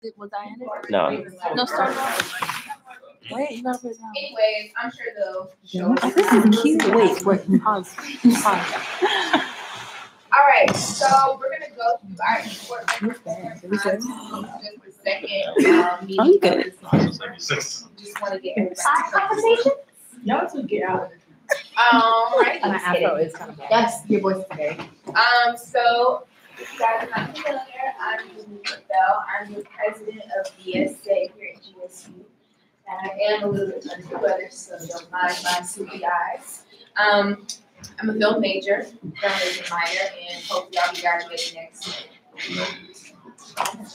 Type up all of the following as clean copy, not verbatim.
Was I in it? No. No, start off. Wait, you gotta put it down. Anyways, I'm sure they'll show us. This is cute. Wait, pause. All right, so we're gonna go through our import just a second. I'm good. Just want to get everybody. Conversation? Y'all two get out. All right. My afro is kind of bad. Yes, your voice today. So if you guys are not familiar, I'm Janine Bell. I'm the president of BSA here at GSU. And I am a little bit under the weather, so don't mind my sleepy eyes. I'm a film major, journalism minor, and hopefully I'll be graduating next year.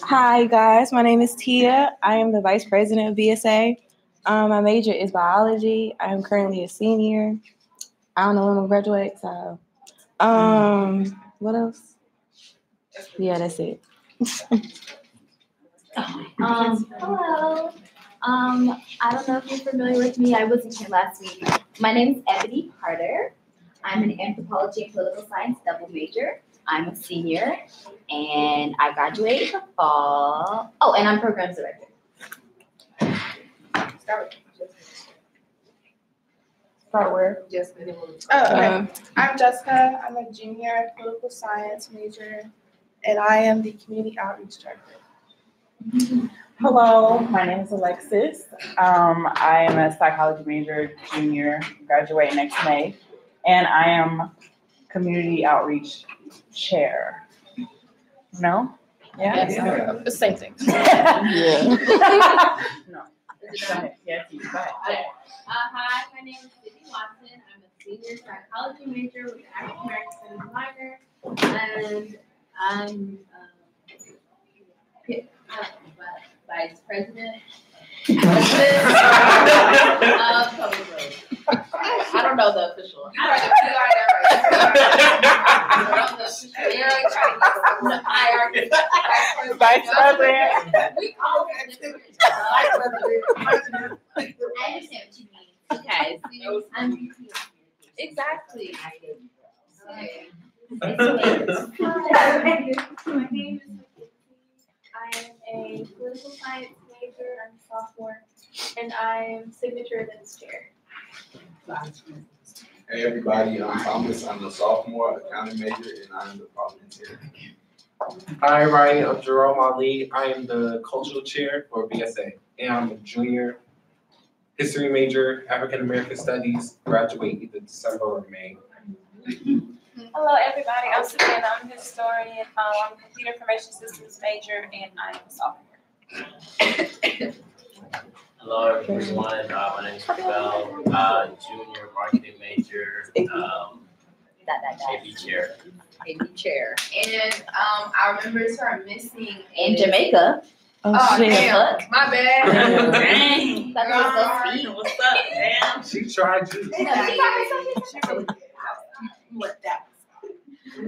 Hi guys, my name is Tia. I am the vice president of BSA. My major is biology. I am currently a senior. I don't know when I'll graduate, so what else? Yeah, that's it. Hello. I don't know if you're familiar with me. I wasn't here last week. My name is Ebony Carter. I'm an anthropology and political science double major. I'm a senior, and I graduate in the fall. Oh, and I'm programs director. Start where? Okay. I'm Jessica. I'm a junior political science major, and I am the community outreach director. Hello, my name is Alexis. I am a psychology major, junior, graduate next May, and I am community outreach chair. No? Yeah? The same thing. Yeah. No. Go ahead. Yes, you go ahead. Hi, my name is Sydney Watson. I'm a senior psychology major with African American Studies minor, and I'm vice president of public relations. I don't know the official. I don't know the hierarchy. Vice president. We all have different I understand what you mean. Okay, I'm VP. Exactly. Hi, my name is Mackenzie. I am a political science major. I'm a sophomore, and I'm signature events chair. Hey everybody, I'm Thomas. I'm a sophomore accounting major and I'm the parliamentarian. Hi everybody, I'm Jerome Ali. I am the cultural chair for BSA and I'm a junior history major, African American studies, graduate either December or May. Hello everybody, I'm Savannah. I'm a historian. I'm a computer information systems major and I'm a sophomore. Hello everyone, my name is Bell, junior marketing major, AB chair. AB chair. And our members who are missing In Jamaica. Oh, shit. damn. My bad. Dang. That was so sweet. What's up, damn? She tried you.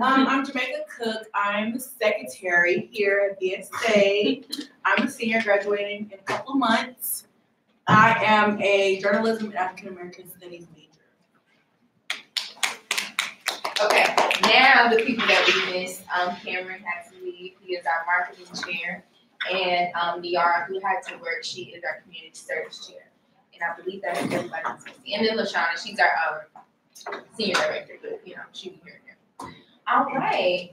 I'm Jamaica Cook. I'm the secretary here at BSA. I'm a senior graduating in a couple of months. I am a journalism and African American studies major. Okay, now the people that we missed, Cameron had to leave. He is our marketing chair. And Niara, who had to work, she is our community service chair. And I believe that's everybody else. And then LaShawna, she's our senior director, but she'll be here now. All right.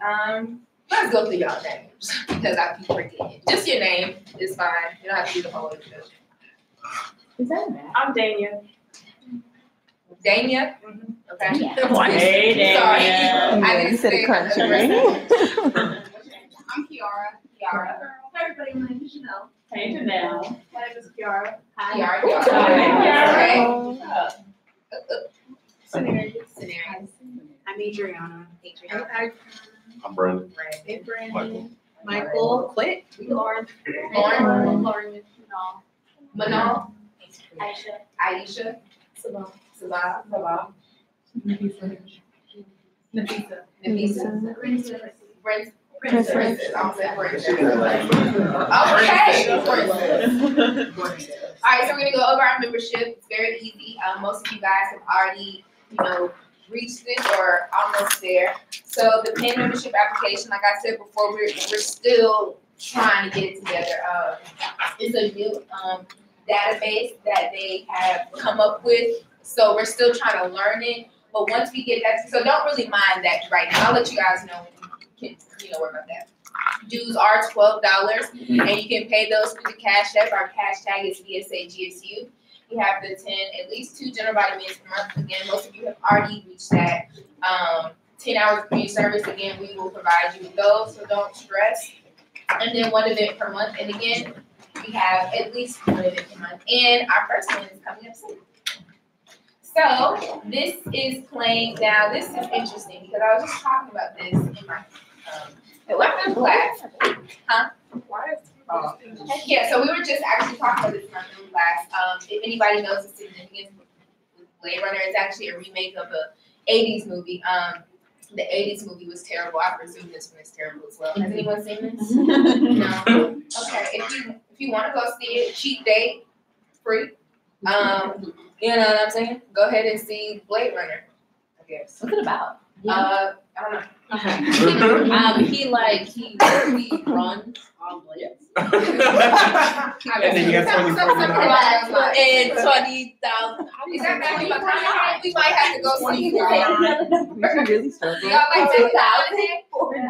Let's go through y'all names because I keep forgetting. Just your name is fine. You don't have to do the whole introduction. Is that bad? I'm Dania. Dania? Okay. Yeah. Hey, Dania. Sorry. I You didn't said say it country. I'm Kiara. Kiara. Hi everybody, my name is Chanel. Hey Janelle. My name is Kiara. Kiara. Kiara. Scenarios. I'm Adriana. I'm Brandon. Brandon. Michael. Quit. Lauren. Manal. Aisha. Sabah. Nafisa. Princess. I'll say Princess. Okay. All right, so we're gonna go over our membership. It's very easy. Most of you guys have already, reached it or almost there. So the paid membership application, like I said before, we're still trying to get it together. It's a new database that they have come up with, so we're still trying to learn it. But once we get that, so don't really mind that right now. I'll let you guys know when you can, work on that. Dues are $12, and you can pay those through the Cash App. Our cash tag is BSA GSU. You have to attend at least 2 general body meetings per month. Again, most of you have already reached that. 10 hours of community service. Again, we will provide you with those, so don't stress. And then 1 event per month. And again, we have at least 1 event per month. And our first one is coming up soon. So this is playing now. This is interesting because I was just talking about this in my class. Huh? Yeah, so we were just actually talking about this in our film class. If anybody knows the significance of Blade Runner, it's actually a remake of a 80s movie. The 80s movie was terrible. I presume this one is terrible as well. Has anyone seen this? No. Okay. If you want to go see it, cheap date, free. You know what I'm saying? Go ahead and see Blade Runner, I guess. What's it about? I don't know. He runs on blades. And then you got 24 And 20,000. Is that Matthew McConaughey? We might have to go see him. Really Y'all like Matthew McConaughey?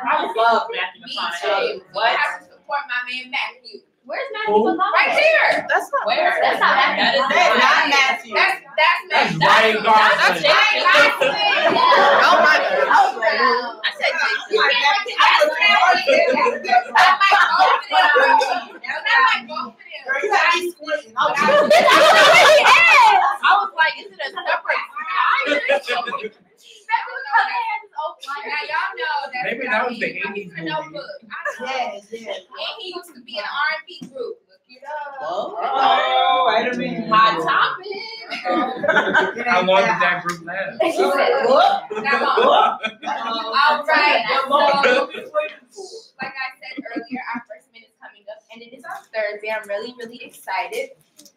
I love Matthew Me McConaughey. too. We have to support my man Matthew. Where's Matthew McConaughey? Right there. That's not Where? That's not Matthew. That is That's not Matthew. That's Matthew. Ryan Gosling. Ryan Gosling. Oh my God. I said You can't look at that. I might go for them. I might go for them. Girl, you have to be squinting. I was like, is it a separate Now y'all know that. Maybe that was the 80s movie. Yes. And he used to be in R&B group. Look it up. Oh, wait a minute. hot topic? How long did that group last? She said, that long. All right. So, like I said earlier, our first minute is coming up, and it is on Thursday. I'm really, really excited.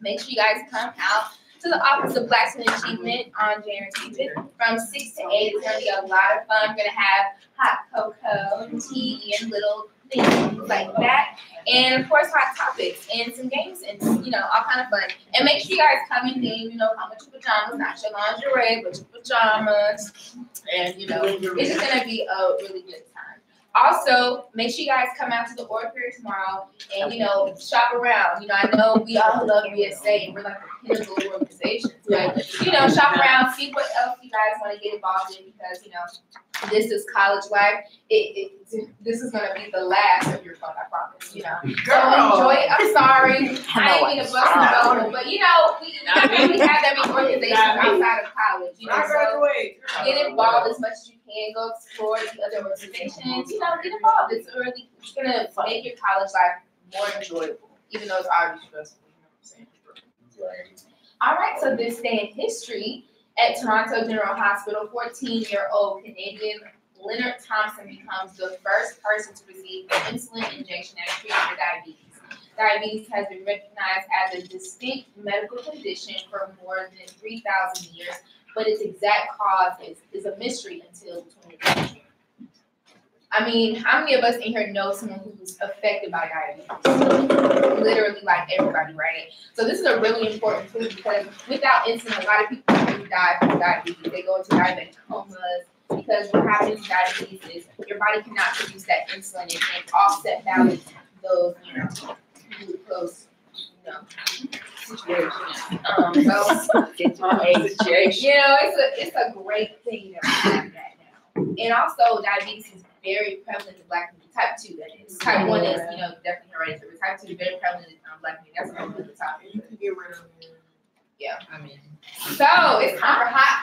Make sure you guys come out to the Office of Black Student Achievement on January 25th from 6 to 8. It's going to be a lot of fun. We're going to have hot cocoa and tea and little things like that. And, of course, hot topics and some games and, all kind of fun. And make sure you guys come in theme, come with your pajamas, not your lingerie, but your pajamas. And, it's just going to be a really good time. Also, make sure you guys come out to the org fair tomorrow and, shop around. I know we all love BSA and we're like the pinnacle organizations. But, shop around, see what else you guys want to get involved in because, this is college life. This is going to be the last of your fun, I promise. So enjoy it. I'm sorry. I ain't mean to bust the bubble, but, we have that many organizations outside of college. So get involved as much as you can. Go explore the other organizations. Get involved. It's going to make your college life more enjoyable, even though it's already stressful. All right, so this day in history, at Toronto General Hospital, 14-year-old Canadian Leonard Thompson becomes the first person to receive an insulin injection as treatment for diabetes. Diabetes has been recognized as a distinct medical condition for more than 3,000 years, but its exact cause is a mystery until 2020. I mean, how many of us in here know someone who's affected by diabetes? Literally, like everybody, right? So this is a really important tool because without insulin, a lot of people do die from diabetes. They go into diabetic comas because what happens with diabetes is your body cannot produce that insulin and offset balance those, glucose, situation. It's a great thing that we have that now. And also, diabetes is very prevalent in Black community. Type 2, that is. Type 1 is, definitely hereditary. Type 2 is very prevalent in Black community. That's another topic. You can get rid of it. Yeah. So, it's time for hot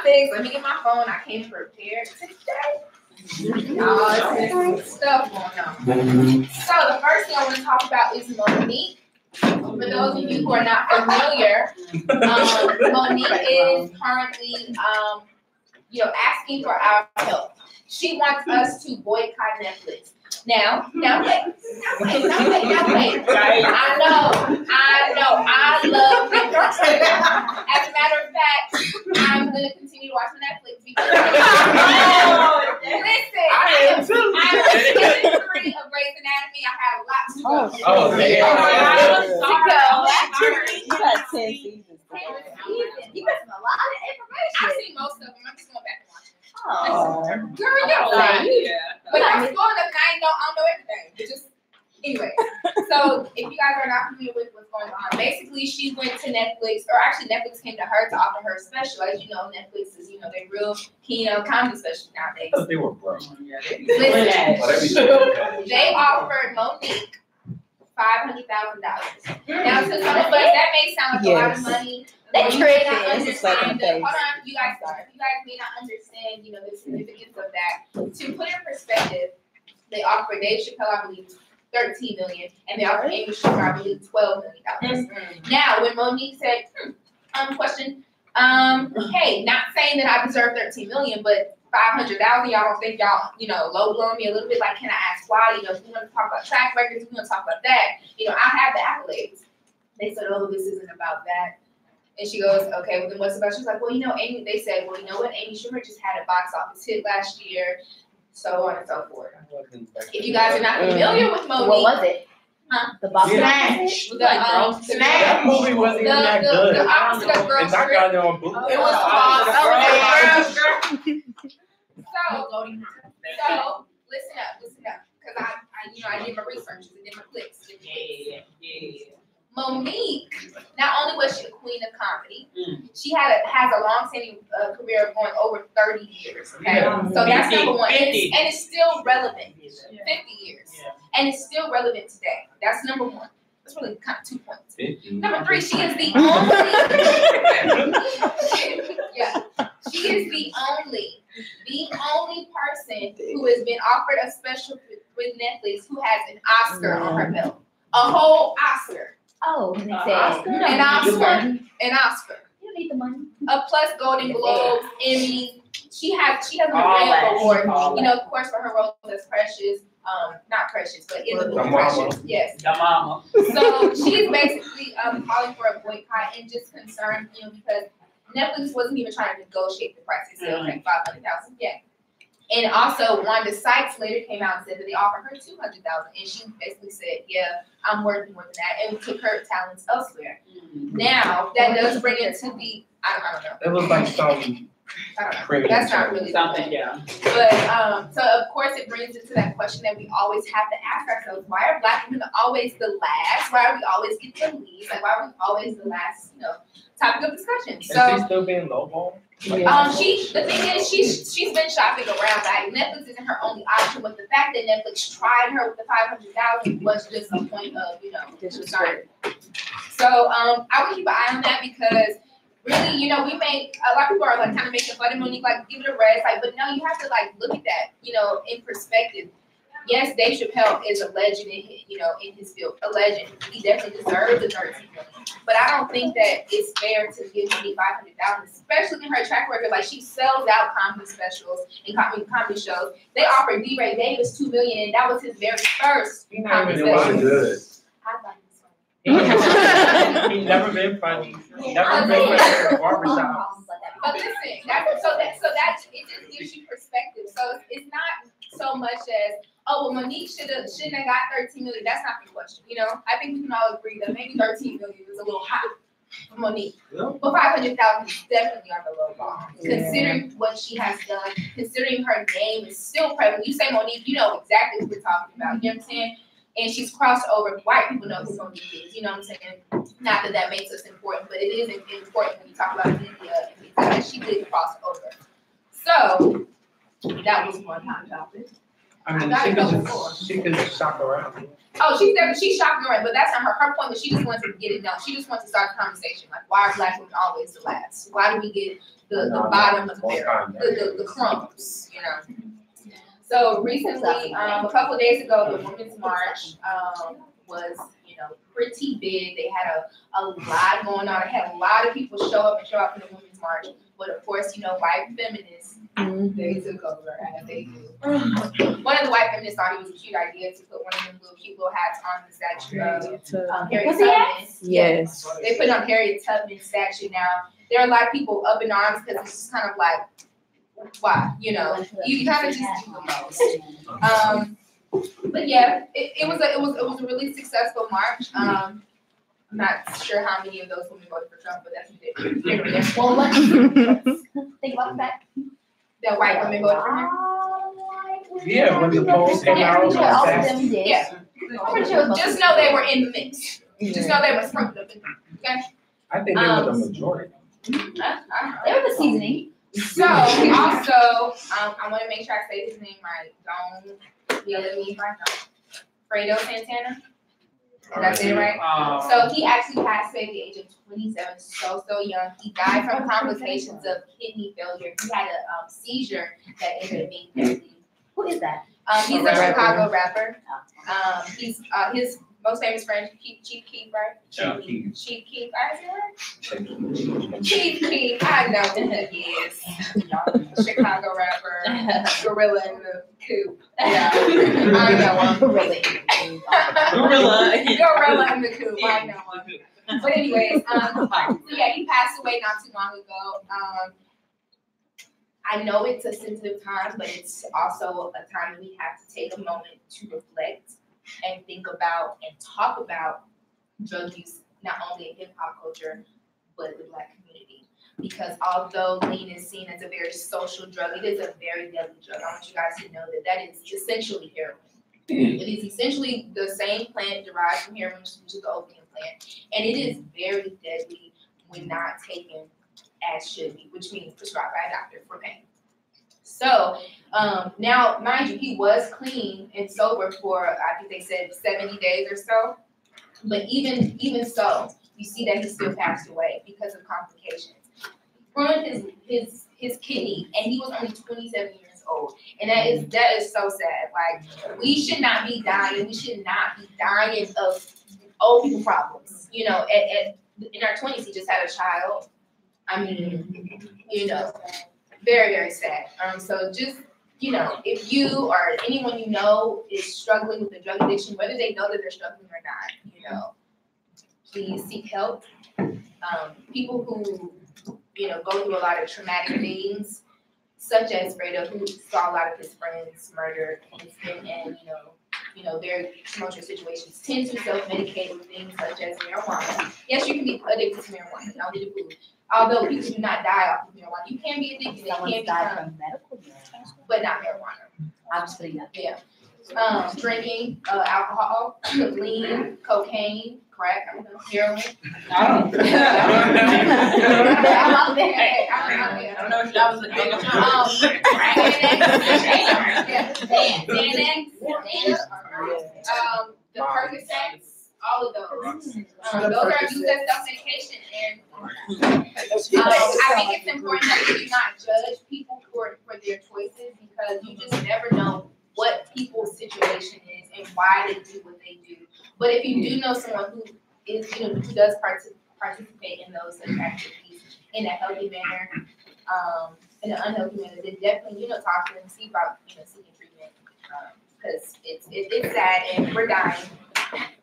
topics. Let me get my phone. I came prepared today. It's stuff going on. So, the first thing I want to talk about is Monique. For those of you who are not familiar, Monique is currently, asking for our help. She wants us to boycott Netflix. Now wait. I know. I love Netflix. As a matter of fact, I'm going to continue to watch Netflix because listen, I am season 3 of Grey's Anatomy. I have Oh, yeah. You got 10 seasons. You got a lot of information. I've seen most of them. I'm just going back and watching. Oh. Girl, you know Like, but I'm smart enough and I don't know everything. But just anyway. So if you guys are not familiar with what's going on, basically she went to Netflix, or actually Netflix came to her to offer her a special. As you know, Netflix is, they're real keen on comedy specials nowadays. They were broke. Listen, Whatever. they offered Monique $500,000. Now to some of us that may sound like a lot of money. They You may not tripping. understand the, hold on, you guys may not understand, the significance of that. To put in perspective, they offered Dave Chappelle, I believe, $13 million, and they offered Amy Schumer, I believe, $12 million. Now, when Monique said, question, hey, not saying that I deserve $13 million, but $500,000, y'all don't think y'all, low blow me a little bit? Like, can I ask why? If we want to talk about track records, we want to talk about that. I have the accolades. They said, oh, this isn't about that. And she goes, okay, well then what's about? She's like, well, Amy, they said, well, you know what? Amy Schumer just had a box office hit last year, so on and so forth. If you guys are not familiar with Monique. What was it? Huh? The box Snatch. Smash. That movie wasn't even that good. The Oscar girl And I got it on boot. It was So listen up, because I did my research and did my clicks. Monique, not only was she a queen of comedy, she has a long-standing career of going over 30 years. Okay, so that's number one, and it's still relevant. 50 years, and it's still relevant today. That's number one. That's really kind of 2 points. 50. Number three, she is the she is the only person who has been offered a special with Netflix who has an Oscar on her belt, a whole Oscar. Oh, and they said, an Oscar. You need the money. A plus Golden Globes, Emmy. She has a array of awards. Of course, for her role as Precious. Not Precious, but in the movie Precious. Yes. The mama. So she's basically calling for a boycott and just concerned, because Netflix wasn't even trying to negotiate the price. They said, okay, $500,000. Yeah. And also, Wanda Sykes later came out and said that they offered her $200,000, and she basically said, "Yeah, I'm worth more than that," and took her talents elsewhere. Now that does bring it to the I don't know. It was like some. I don't know. That's not really something, yeah. But so of course it brings it to that question that we always have to ask ourselves: why are Black women always the last? Why are we always get the least? Like, why are we always the last? Topic of discussion. So is she still being lowball? The thing is, she's been shopping around. Like, Netflix isn't her only option, but the fact that Netflix tried her with the $500,000 was just a point of, concern. So I would keep an eye on that, because really, we make a lot of people are like kind of making fun of Monique, like give it a rest, but no, you have to look at that, in perspective. Yes, Dave Chappelle is a legend in his field, a legend. He definitely deserves the $13 million. But I don't think that it's fair to give me $500,000, especially in her track record. Like, she sells out comedy specials and comedy shows. They offered D. Ray Davis $2 million, and that was his very first comedy special. Good. I thought he was funny. He's never been funny. Never been funny in a barbershop. But listen, that it just gives you perspective. So it's not so much as, oh, well, Monique shouldn't have got $13 million. That's not the question. I think we can all agree that maybe $13 million is a little high for Monique. Yeah. But $500,000 is definitely on the low ball. Yeah. Considering what she has done, considering her name is still prevalent. You say Monique, you know exactly what we're talking about. You know what I'm saying? And she's crossed over. White people know who Monique is. You know what I'm saying? Not that makes us important, but it is important when you talk about media and she did cross over. So that was one hot topic. I mean, she could just shop around. Oh, she's shopping around, but that's not her. Her point was she just wants to get it done. She just wants to start a conversation. Like, why are Black women always the last? Why do we get the bottom of the barrel, the crumbs, So recently, a couple of days ago, the Women's March was, pretty big. They had a lot going on. They had a lot of people show up for the Women's March. But of course, white feminists, they took over, as they do. One of the white feminists thought it was a cute idea to put one of them cute little hats on the statue of Harriet Tubman. Yes. They put on Harriet Tubman's statue. Now, there are a lot of people up in arms because it's just kind of like, why? You kind of just do the most. But yeah, it was a really successful march. I'm not sure how many of those women voted for Trump, but that's it. Well, let's think about that. That white women voted for him. Yeah, when the polls came Yeah, out, pretty sure all of that's- them did. Yeah. I'm pretty sure it was Just know they were in the mix. Just know they were sprinkled up in there. Okay. I think they were the majority. They were the seasoning. So also, I want to make sure I say his name right. Don't yell at me if I don't. Fredo Santana. Did I say it right? So he actually passed away at the age of 27, so young. He died from complications of kidney failure. He had a seizure that ended up being deadly. Who is that? He's a Chicago rapper. He's his most famous friend, Chief Keef, right? Chief Keef, I said right? Chief Keef, I know who he is. Chicago rapper, gorilla in the coop. Yeah, I know him. Gorilla in the coop, I know him. But anyways, so yeah, he passed away not too long ago. I know it's a sensitive time, but it's also a time we have to take a moment to reflect and think about and talk about drug use, not only in hip hop culture, but the Black community. Because although lean is seen as a very social drug, it is a very deadly drug. I want you guys to know that that is essentially heroin. It is essentially the same plant derived from heroin, which is the opium plant, and it is very deadly when not taken as should be, which means prescribed by a doctor for pain. So now, mind you, he was clean and sober for, I think they said 70 days or so. But even so, you see that he still passed away because of complications. Ruined his kidney, and he was only 27 years old. And that is so sad. Like, we should not be dying. We should not be dying of old people problems. You know, in our 20s, he just had a child. I mean, you know, very, very sad. So just, you know, if you or anyone you know is struggling with a drug addiction, whether they know that they're struggling or not, you know, please seek help. People who, you know, go through a lot of traumatic things, such as Fredo, who saw a lot of his friends murdered, and you know, their tumultuous situations, tend to self-medicate with things such as marijuana. Yes, you can be addicted to marijuana. Don't need to prove. Although people do not die off of marijuana, you can be addicted. Someone It died can from medical marijuana. but not marijuana. I'm just putting that. Yeah. Drinking, alcohol, lean, cocaine, crack, I don't know, heroin. I don't know. I'm out there. I don't know if that was a big the Percocets, all of those. Those are used as self-medication, and I think it's important that we do not judge people for their choices, because you just never know what people's situation is and why they do what they do. But if you do know someone who is, you know, who does participate in those such activities in a healthy manner, in an unhealthy manner, then definitely, you know, talk to them, see about, you know, seeking treatment, because it's sad and we're dying.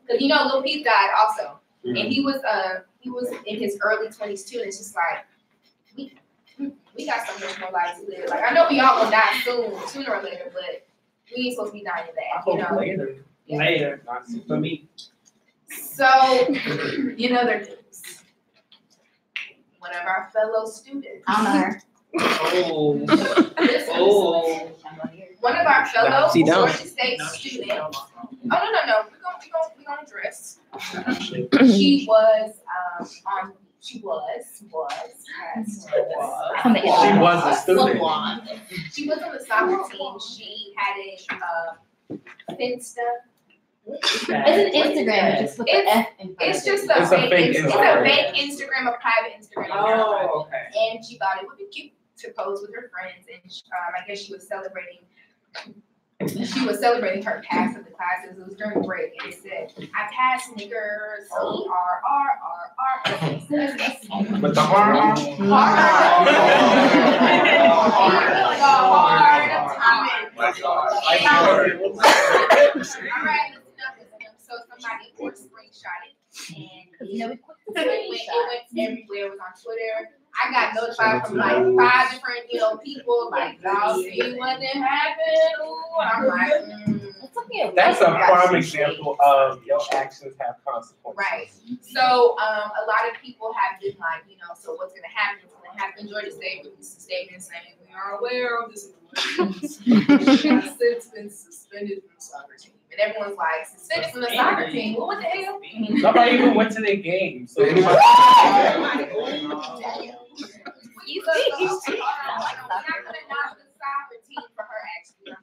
Because, you know, Lil Peep died also, and he was in his early 20s too, and it's just like we got so much more life to live. Like, I know we all gonna die sooner or later, but we ain't supposed to be dying of that, you know. Later, not for me. So, you know, there's one of our fellow students. I don't know her. One of our fellow She don't. Georgia State students. Oh no. We're gonna address. She was on. She was a student. She was on the soccer team. She had a Finsta. It's an Instagram, just with the F in front It's of just it. a It's a fake fake Instagram. Instagram. It's a fake Instagram, a private Instagram. Oh, okay. And she thought it would be cute to pose with her friends, and I guess she was celebrating her pass of the classes. It was during break, and it said, "I passed niggers, CRRR." But the hard. All right, listen up. So somebody screenshot it, and You know, it went everywhere. It was on Twitter. I got notified from like 5 different, you know, people, like, y'all see what did happen? Ooh, and I'm like, It's something That's a prime example of your actions have consequences. Right. So a lot of people have been like, so what's gonna happen? What's gonna happen? Georgia State released a statement saying we are aware of this. She has since been suspended from the soccer team. And everyone's like, suspended from the soccer team? Well, what the hell? Nobody even went to their game. So I'm not gonna knock the soccer team for her actually.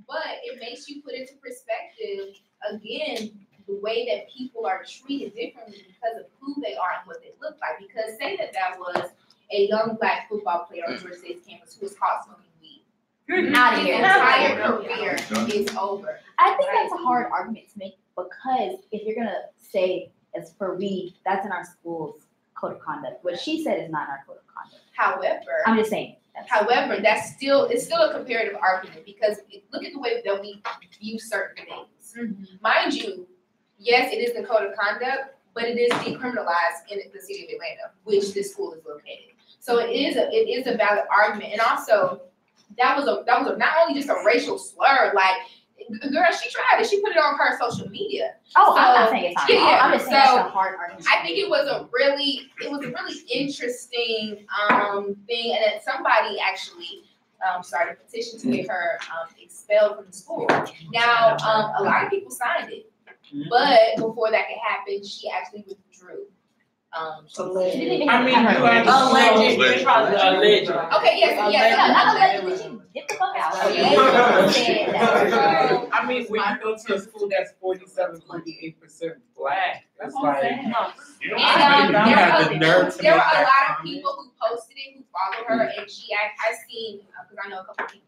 But it makes you put into perspective, again, the way that people are treated differently because of who they are and what they look like. Because say that was a young Black football player on Georgia State's campus who was caught smoking weed. Out of His here. entire career is over. I think that's a hard argument to make because if you're gonna say as for weed, that's in our school's code of conduct. What she said is not in our code of conduct. However, I'm just saying. However, it's still a comparative argument because look at the way that we view certain things. Mind you, yes, it is the code of conduct, but it is decriminalized in the city of Atlanta, which this school is located. So it is a valid argument, and also that was not only just a racial slur, like. Girl, she tried it. She put it on her social media. Oh, so, I'm not saying it's not. Yeah, I'm just saying that's a hard argument. I think it was a really interesting thing, and then somebody actually started a petition to get her expelled from the school. Now, a lot of people signed it, but before that could happen, she actually withdrew. Alleged. Okay, yes. Not allegedly. Get the fuck out. I mean, when you go to a school that's 48% Black, it's like, you have the nerve to there were make a that lot of comment. people who posted it, who followed her, and I seen, because I know a couple people.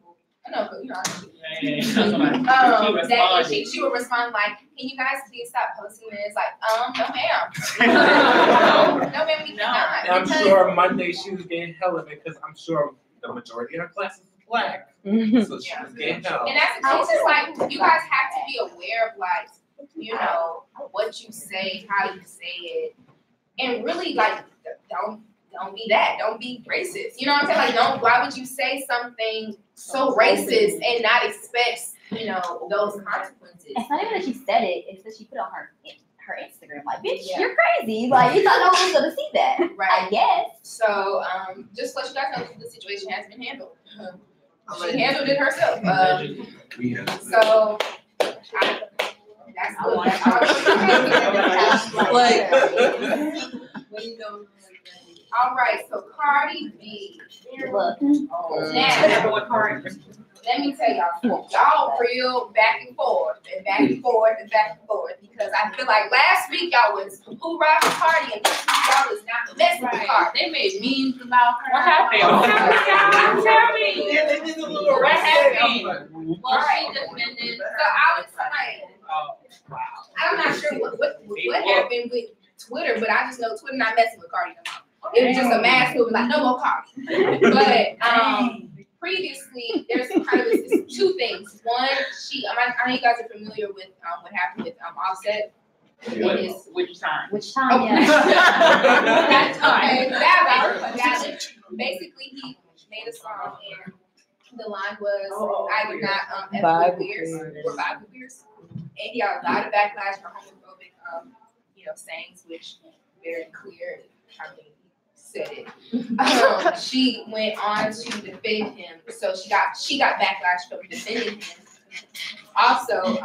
She would respond like, "Can you guys please stop posting this?" Like, no, ma'am. No, ma'am, we cannot. And I'm sure Monday she was getting hell of it because I'm sure the majority of her class is Black, so she was getting hell. And that's the case. It's like you guys have to be aware of like, what you say, how you say it, and really like don't be that. Don't be racist. You know what I'm saying? Like, why would you say something so racist and not expect, those consequences? It's not even that she said it, it's that she put it on her Instagram. Like, bitch, you're crazy. Like, you thought no one was gonna see that. Right. I guess. So, just let you guys know the situation has been handled. She handled it herself. So, that's all. All right, so Cardi B. Look. Now, let me tell y'all real back and forth because I feel like last week y'all was who rocked the party and this week y'all was not messing with Cardi. They made memes about her. What happened? Tell me. What happened? Well, she defended. So I was like, I'm not sure what happened with Twitter, but I just know Twitter not messing with Cardi no more. It was just a mass movement, like no more Cardi. But previously, there's kind of two things. One, I know you guys are familiar with what happened with Offset. Which time? Which time? Oh. Yeah. Okay, valid. Basically, he made a song and the line was, "I did not F with beers or vibe with beers," and he got a lot of backlash for homophobic, sayings, which very clear. I mean, said it. She went on to defend him, so she got backlash from defending him. Also,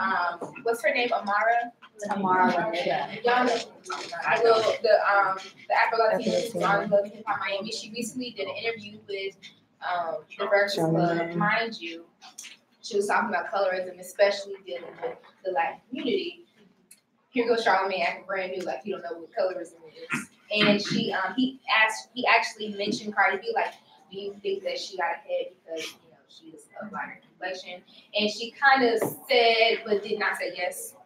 what's her name? Amara. Y'all know the Afro-Latina on Love Hip Hop Miami. She recently did an interview with the Breakfast Club. Mind you, she was talking about colorism, especially dealing with the Black community. Here goes Charlamagne acting brand new, like you don't know what colorism is. And he actually mentioned Cardi B, like, do you think that she got ahead because she's of lighter complexion? And she kind of said, but did not say yes.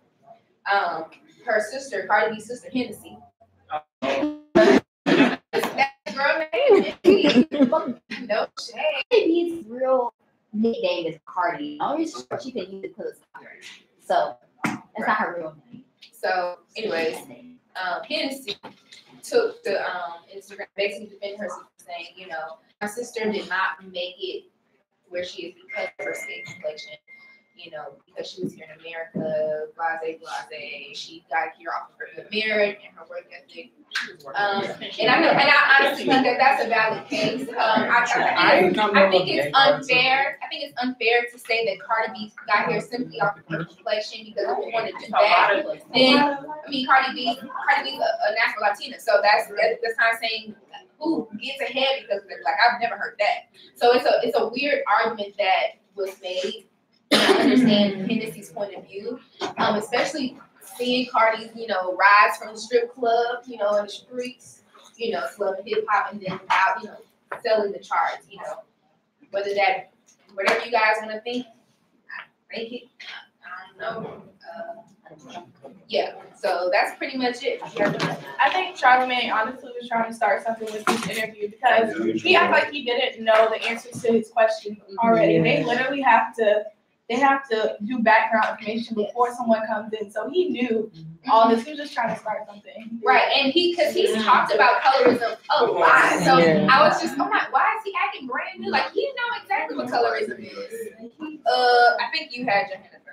Her sister, Cardi B's sister, Hennessy. That girl name. No shade. His real nickname is Cardi. The only reason she can use it because so that's not her real name. So, anyways, Hennessy took the Instagram basically defending her sister, saying, my sister did not make it where she is because of her skin complexion. you know, because she was here in America, blase, she got here off of her merit and her work ethic. And I honestly think that that's a valid case. I think it's unfair. I think it's unfair to say that Cardi B got here simply off of her complexion, because if we want to do that, then I mean Cardi B's a natural Latina, so that's not saying who gets ahead because of it. Like, I've never heard that. So it's a weird argument that was made. I understand Hennessy's point of view, especially seeing Cardi's, you know, rise from the strip club, you know, in the streets, you know, club hip hop, and then out, you know, selling the charts, you know, whatever you guys want to think it. I don't know. Yeah, so that's pretty much it. I think Charlamagne honestly was trying to start something with this interview because he acted like he didn't know the answers to his question already. They literally have to do background information before someone comes in. So he knew all this. He was just trying to start something. Right, and because he's talked about colorism a lot. So I was just, I'm like, why is he acting brand new? Like, he know exactly what colorism is. I think you had your hand up first.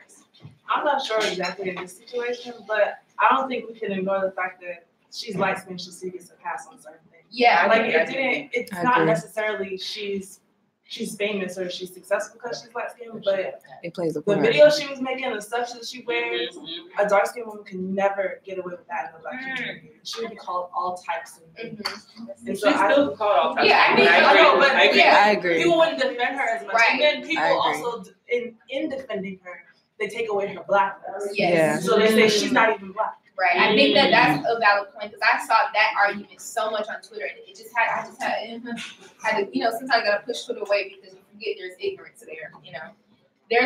I'm not sure exactly in this situation, but I don't think we can ignore the fact that she's light skinned, so she gets a pass on certain things. Yeah. Like, it's not necessarily she's famous or she's successful because she's light skinned, but it plays a the part. video she was making, the stuff that she wears, a dark skinned woman can never get away with that in the black community. She would be called all types of things. And so She's still called all types. Yeah, I mean, I agree. People wouldn't defend her as much. Right. And then people also, in defending her, they take away her blackness. Yes. Yeah. So they say she's not even black. Right. I think that's a valid point, because I saw that argument so much on Twitter, and I just had to, you know, sometimes I gotta push Twitter away because you forget there's ignorance there, you know. I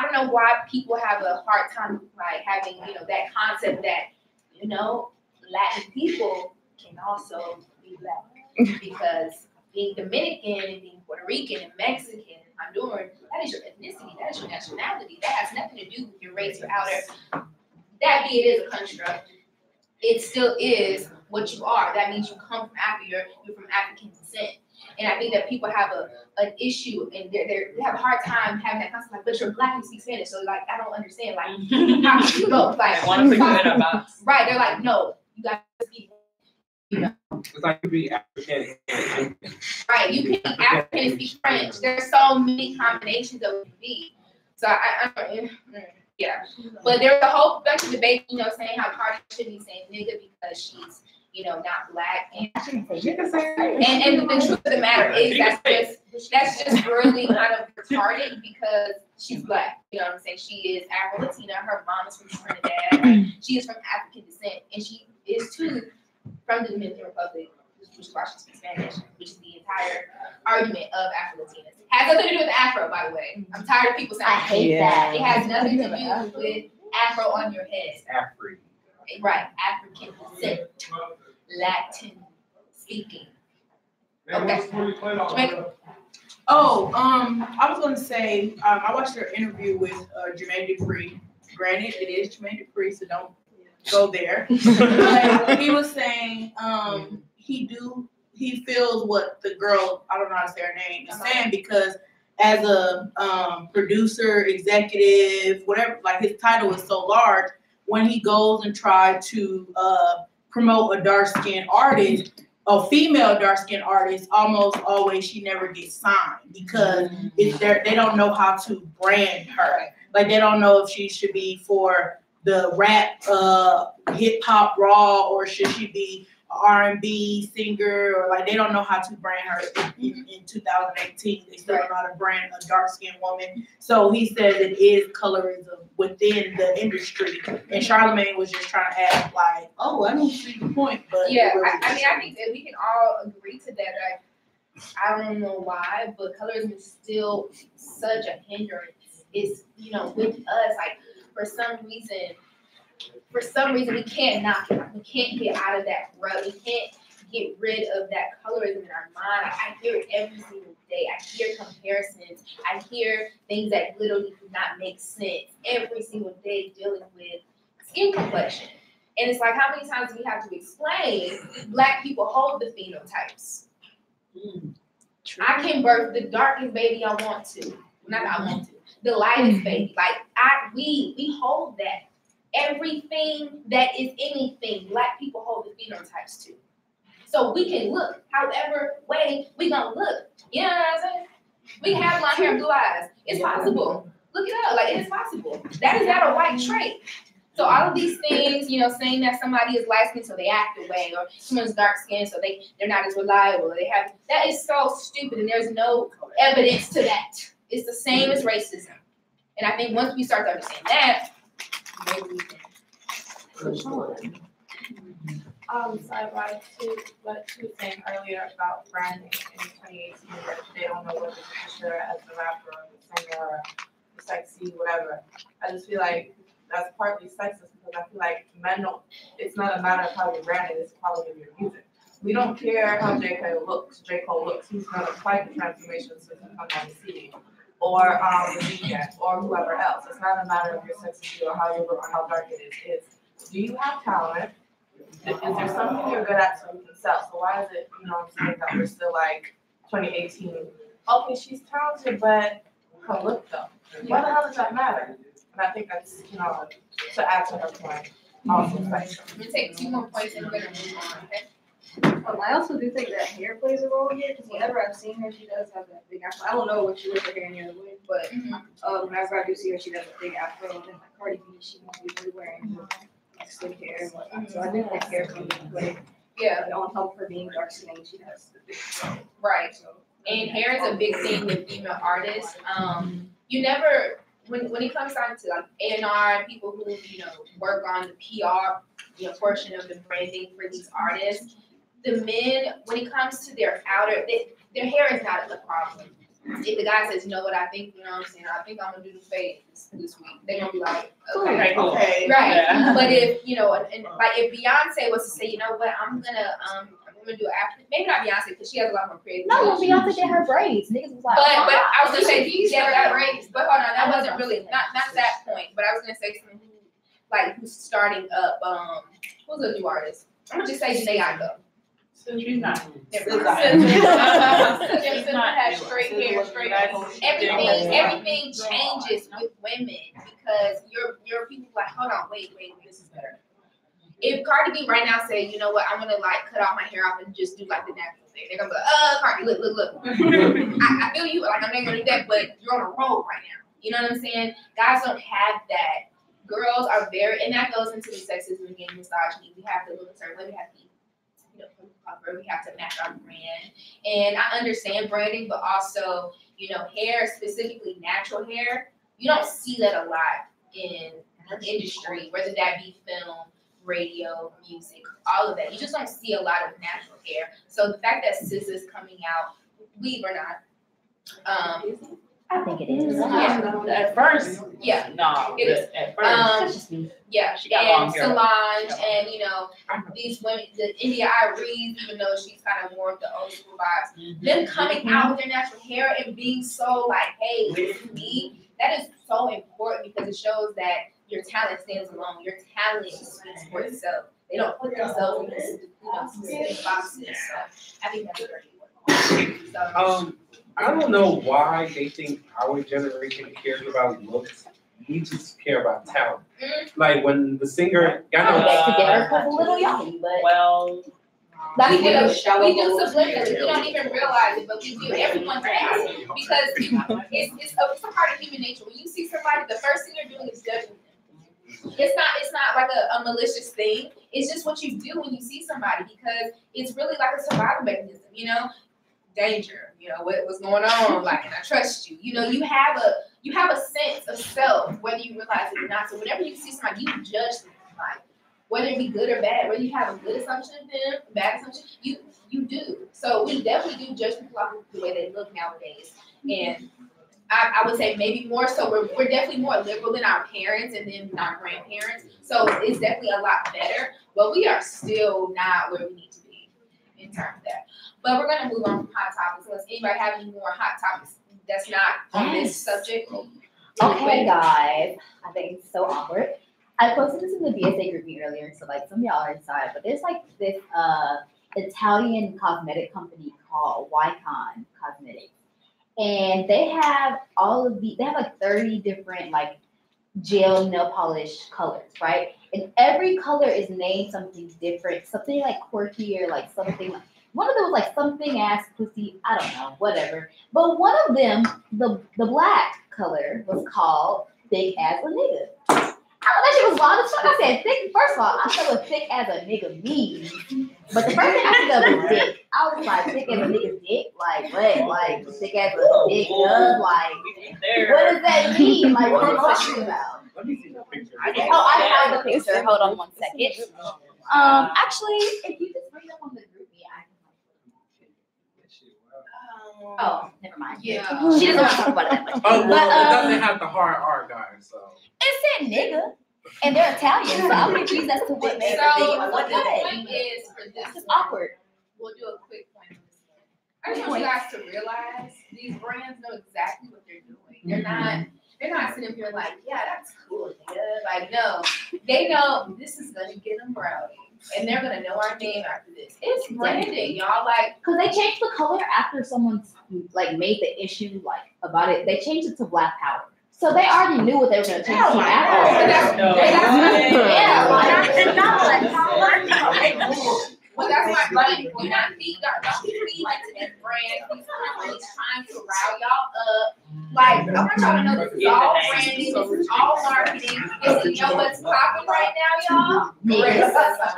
don't know why people have a hard time like having, you know, that concept that, you know, Latin people can also be black, because being Dominican and being Puerto Rican and Mexican and Honduran, that is your ethnicity, that is your nationality. That has nothing to do with your race or outer. That be it is a construct, it still is what you are. That means you come from Africa, you're from African descent. And I think that people have an issue, and they have a hard time having that concept, like, but you're black and speak Spanish, so like, I don't understand, like, how can you go? Like, want to put you in a box. Right, they're like, no, you gotta speak, you know. It's like you be African. Right, you can be African and speak French. There's so many combinations that we can be. So yeah, but there's a whole bunch of debate, you know, saying how Cardi shouldn't be saying nigga because she's, you know, not black. And the truth of the matter is that's just really kind of retarded because she's black. You know what I'm saying? She is Afro-Latina. Her mom is from Trinidad. Right? She is from African descent, and she is too from the Dominican Republic, which is why she speaks Spanish, which is the entire argument of Afro-Latinas. Has nothing to do with Afro, by the way. I'm tired of people saying I hate that. It has nothing to do with Afro on your head. Afri. Right, African descent, Latin speaking. Okay. Jamaica. I was gonna say, I watched her interview with Jermaine Dupri. Granted, it is Jermaine Dupri, so don't go there. But he was saying he feels what the girl, I don't know how to say her name, is saying, because as a producer, executive, whatever, like, his title is so large, when he goes and tries to promote a dark-skinned artist, a female dark-skinned artist, almost always she never gets signed because they don't know how to brand her. Like, they don't know if she should be for the rap, hip hop raw, or should she be R&B singer, or like, they don't know how to brand her in 2018. They still don't know how to brand a dark-skinned woman. So he says it is colorism within the industry. And Charlamagne was just trying to act like, oh, I don't see the point. But yeah, I mean, I think that we can all agree to that. Like, I don't know why, but colorism is still such a hindrance. It's, you know, with us, like, for some reason we can't knock it. We can't get out of that rut. We can't get rid of that colorism in our mind. I hear it every single day. I hear comparisons. I hear things that literally do not make sense every single day dealing with skin complexion. And it's like, how many times do we have to explain Black people hold the phenotypes? I can birth the darkest baby I want to. Not that I want to. the lightest baby. Like we hold that. Everything that is anything, Black people hold the phenotypes too. So we can look however way we gonna look. You know what I'm saying? We can have blonde hair and blue eyes. It's possible. Look it up. Like it is possible. That is not a white trait. So all of these things, saying that somebody is light skinned so they act away, or someone's dark skinned so they're not as reliable. That is so stupid, and there's no evidence to that. It's the same as racism. And I think once we start to understand that, maybe we can. So I wanted to what she was saying earlier about branding in 2018 that they don't know what to picture as the rapper or the singer or the sexy, whatever. I just feel like that's partly sexist because I feel like men don't, it's not a matter of how you're branded, it's the quality of your music. We don't care how J. Cole looks. He's gonna fight the transformation since he comes on the CD. Or the weekend, or whoever else. It's not a matter of your sexy or how you look or how dark it is. It's, do you have talent? Is there something you're good at so you can sell? So why is it, I'm saying that we're still like 2018? Okay, she's talented, but her look though. Why the hell does that matter? And I think that's, to add to her point. Also, I'm gonna take 2 more points and we're gonna move on, okay? I also do think that hair plays a role here because whenever I've seen her, she does have that big afro. I don't know what she wears her hair in the other way, but whenever I do see her, she does a big afro. And like Cardi B, she usually wearing slick hair and whatnot. So I think that hair comes into play. Yeah. But on top of her being dark skinned, she has the big afro. Right. And hair is a big thing with female artists. You never, when it comes down to like A&R and people who work on the PR portion of the branding for these artists, the men, when it comes to their outer, their hair is not the problem. If the guy says, what I think, I think I'm gonna do the fade this week, they're gonna be like, okay, cool. Right. Yeah. But if, like if Beyonce was to say, what, I'm gonna do after, maybe not Beyonce, because she has a lot more creativity. No, Beyonce did her braids. Niggas was like, but I was gonna say, that braids, but hold on, that wasn't really, not that point, but I was gonna say something who's starting up, who's a new artist? I'm gonna just say Janae. She's not. Has straight hair, everything changes with women because your people like, hold on, wait, this is better. If Cardi B right now say, I'm gonna cut all my hair off and just do like the natural thing, they're gonna be like, Cardi, look. I feel you, like I'm not gonna do that, but you're on a roll right now. You know what I'm saying? Guys don't have that. Girls are very, and that goes into the sexism and misogyny. We have to look a certain way. We have to be, we have to match our brand. And I understand branding, but also, hair, specifically natural hair, you don't see that a lot in the industry, whether that be film, radio, music, all of that. You just don't see a lot of natural hair. So the fact that sis is coming out, weave or not, I think it is. Yeah. At first, no, it is. At first, yeah, she got long hair. Solange and these women, the India Irie, even though she's kind of more of the old school vibes, them coming out with their natural hair and being so like, hey, this is me. That is so important because it shows that your talent stands alone. Your talent speaks for itself. They don't put themselves in specific boxes. So I think that's very important. So. I don't know why they think our generation cares about looks. We just care about talent. Like when the singer got together a little young, but we do subliminally. We don't even realize it, but we do. Everyone does because it's a part of human nature. When you see somebody, the first thing you're doing is judging them. It's not like a malicious thing. It's just what you do when you see somebody because it's really like a survival mechanism. Danger, what's going on, like, and I trust you. You have a sense of self, whether you realize it or not. So whenever you see somebody, you judge them, like, whether it be good or bad, whether you have a good assumption of them, a bad assumption, you do. So we definitely do judge people off the way they look nowadays. And I would say maybe more so, we're definitely more liberal than our parents and then our grandparents. So it's definitely a lot better, but we are still not where we need to be in terms of that. But we're going to move on from hot topics. Unless anybody have any more hot topics that's not on this subject. Okay, guys. I think it's so awkward. I posted this in the BSA group meet earlier, so like some of y'all already saw it. But there's like this Italian cosmetic company called Wycon Cosmetics, And they have they have like 30 different like gel nail polish colors, right? And every color is named something different, something like quirky or like something like, one of them was like something ass pussy, I don't know, whatever. But one of them, the black color was called thick as a nigga. That shit was wild as fuck. I said thick. First of all, I said what thick as a nigga means. But the first thing I think of was dick. I was like, thick as a nigga's dick? Like what? Like thick as a dick does? Like what does that mean? Like what are you talking about? Let me see the picture. Oh, I have the picture. Hold on one second. Actually, if you just bring up on the group, I can. Oh, never mind. Yeah. She doesn't want to talk about it that much. Oh, well, But, it doesn't have the hard R, guys, so. It said nigga, and they're Italian, so I'm confused as to what made them think So what the is point is for this It's awkward. We'll do a quick point on this one. I just want you guys to realize these brands know exactly what they're doing. They're not sitting here like, yeah, that's cool, nigga. Like, no, they know this is gonna get them rowdy, and they're gonna know our name after this. It's branding, y'all. Like, Because they changed the color after someone's like made the issue like about it. They changed it to black power. So they already knew what they were going to change to after. Well, that's my point. We're not don't be feeding into this brand. These companies trying to rile y'all up. Like, I want y'all to know this is all branding, this is all marketing. This is, you know what's popping right now, y'all? Racism.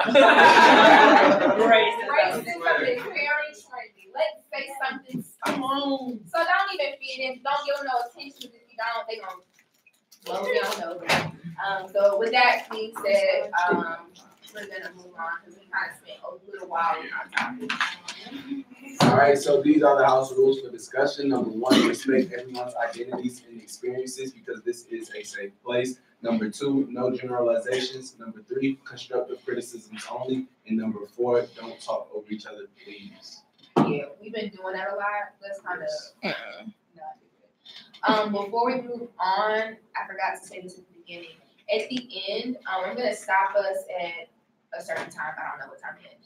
Racism is very trendy. Let's say something strong. So don't even feed it. Don't give them no attention. If you don't, they gonna blow y'all over. So with that being said, we're gonna move on because we kind of spent a little while on our topic. All right, so these are the house rules for discussion. Number one, respect everyone's identities and experiences because this is a safe place. Number two, no generalizations. Number three, constructive criticisms only. And number four, don't talk over each other, please. Yeah, we've been doing that a lot. Let's kind of not do it. Before we move on, I forgot to say this at the beginning. At the end, I'm gonna stop us at a certain time. I don't know what time yet.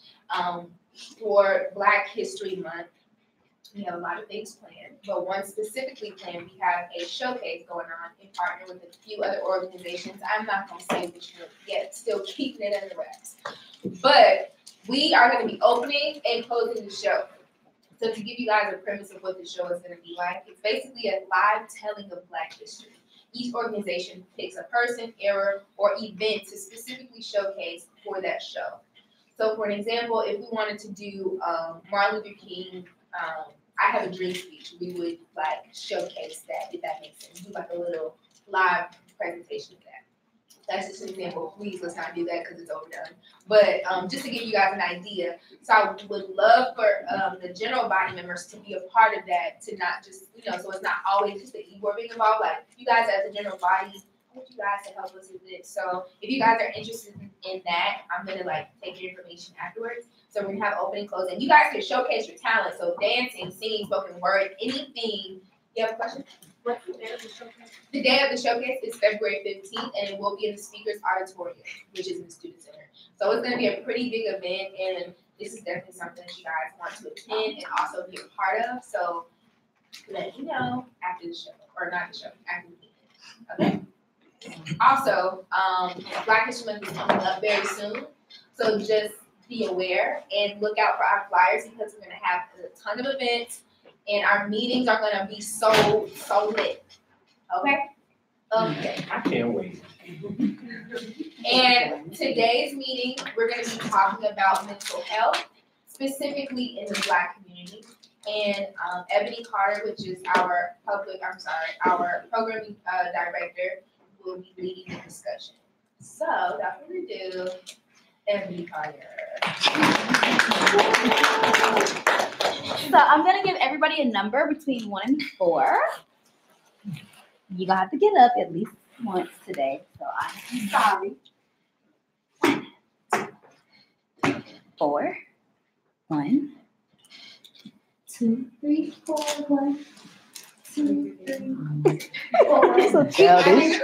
For Black History Month, we have a lot of things planned, but one specifically planned, we have a showcase going on in partner with a few other organizations. I'm not gonna say which one yet, still keeping it under wraps. But we are gonna be opening and closing the show. So to give you guys a premise of what the show is gonna be like, it's basically a live telling of Black history. Each organization picks a person, era, or event to specifically showcase for that show. So for an example, if we wanted to do Martin Luther King, I have a dream speech, we would like showcase that, if that makes sense. Do like a little live presentation of that. That's just an example. Please let's not do that because it's overdone. But just to give you guys an idea, so I would love for the general body members to be a part of that, to not just, so it's not always just the e-board being involved. Like you guys as a general body, I want you guys to help us with this. So if you guys are interested in that, I'm gonna like take your information afterwards. So we're gonna have opening, closing. You guys can showcase your talent. So dancing, singing, spoken word, anything. You have a question? What's the day of the showcase? The day of the showcase is February 15th, and it will be in the Speakers Auditorium, which is in the Student Center. So it's going to be a pretty big event, and this is definitely something that you guys want to attend and also be a part of. So let me know after the show, or not the show, after the event. Okay? Also, Black History Month is coming up very soon, so just be aware and look out for our flyers because we're going to have a ton of events. And our meetings are gonna be so lit. Okay? Okay. I can't wait. And today's meeting, we're gonna be talking about mental health, specifically in the Black community. And Ebony Carter, which is our programming director, will be leading the discussion. So without further ado, Ebony Carter. So I'm gonna give everybody a number between 1 and 4. You're gonna have to get up at least once today, so I'm sorry. 4, 1, 2, 3, 4, 1, 2, 3, 4. So childish.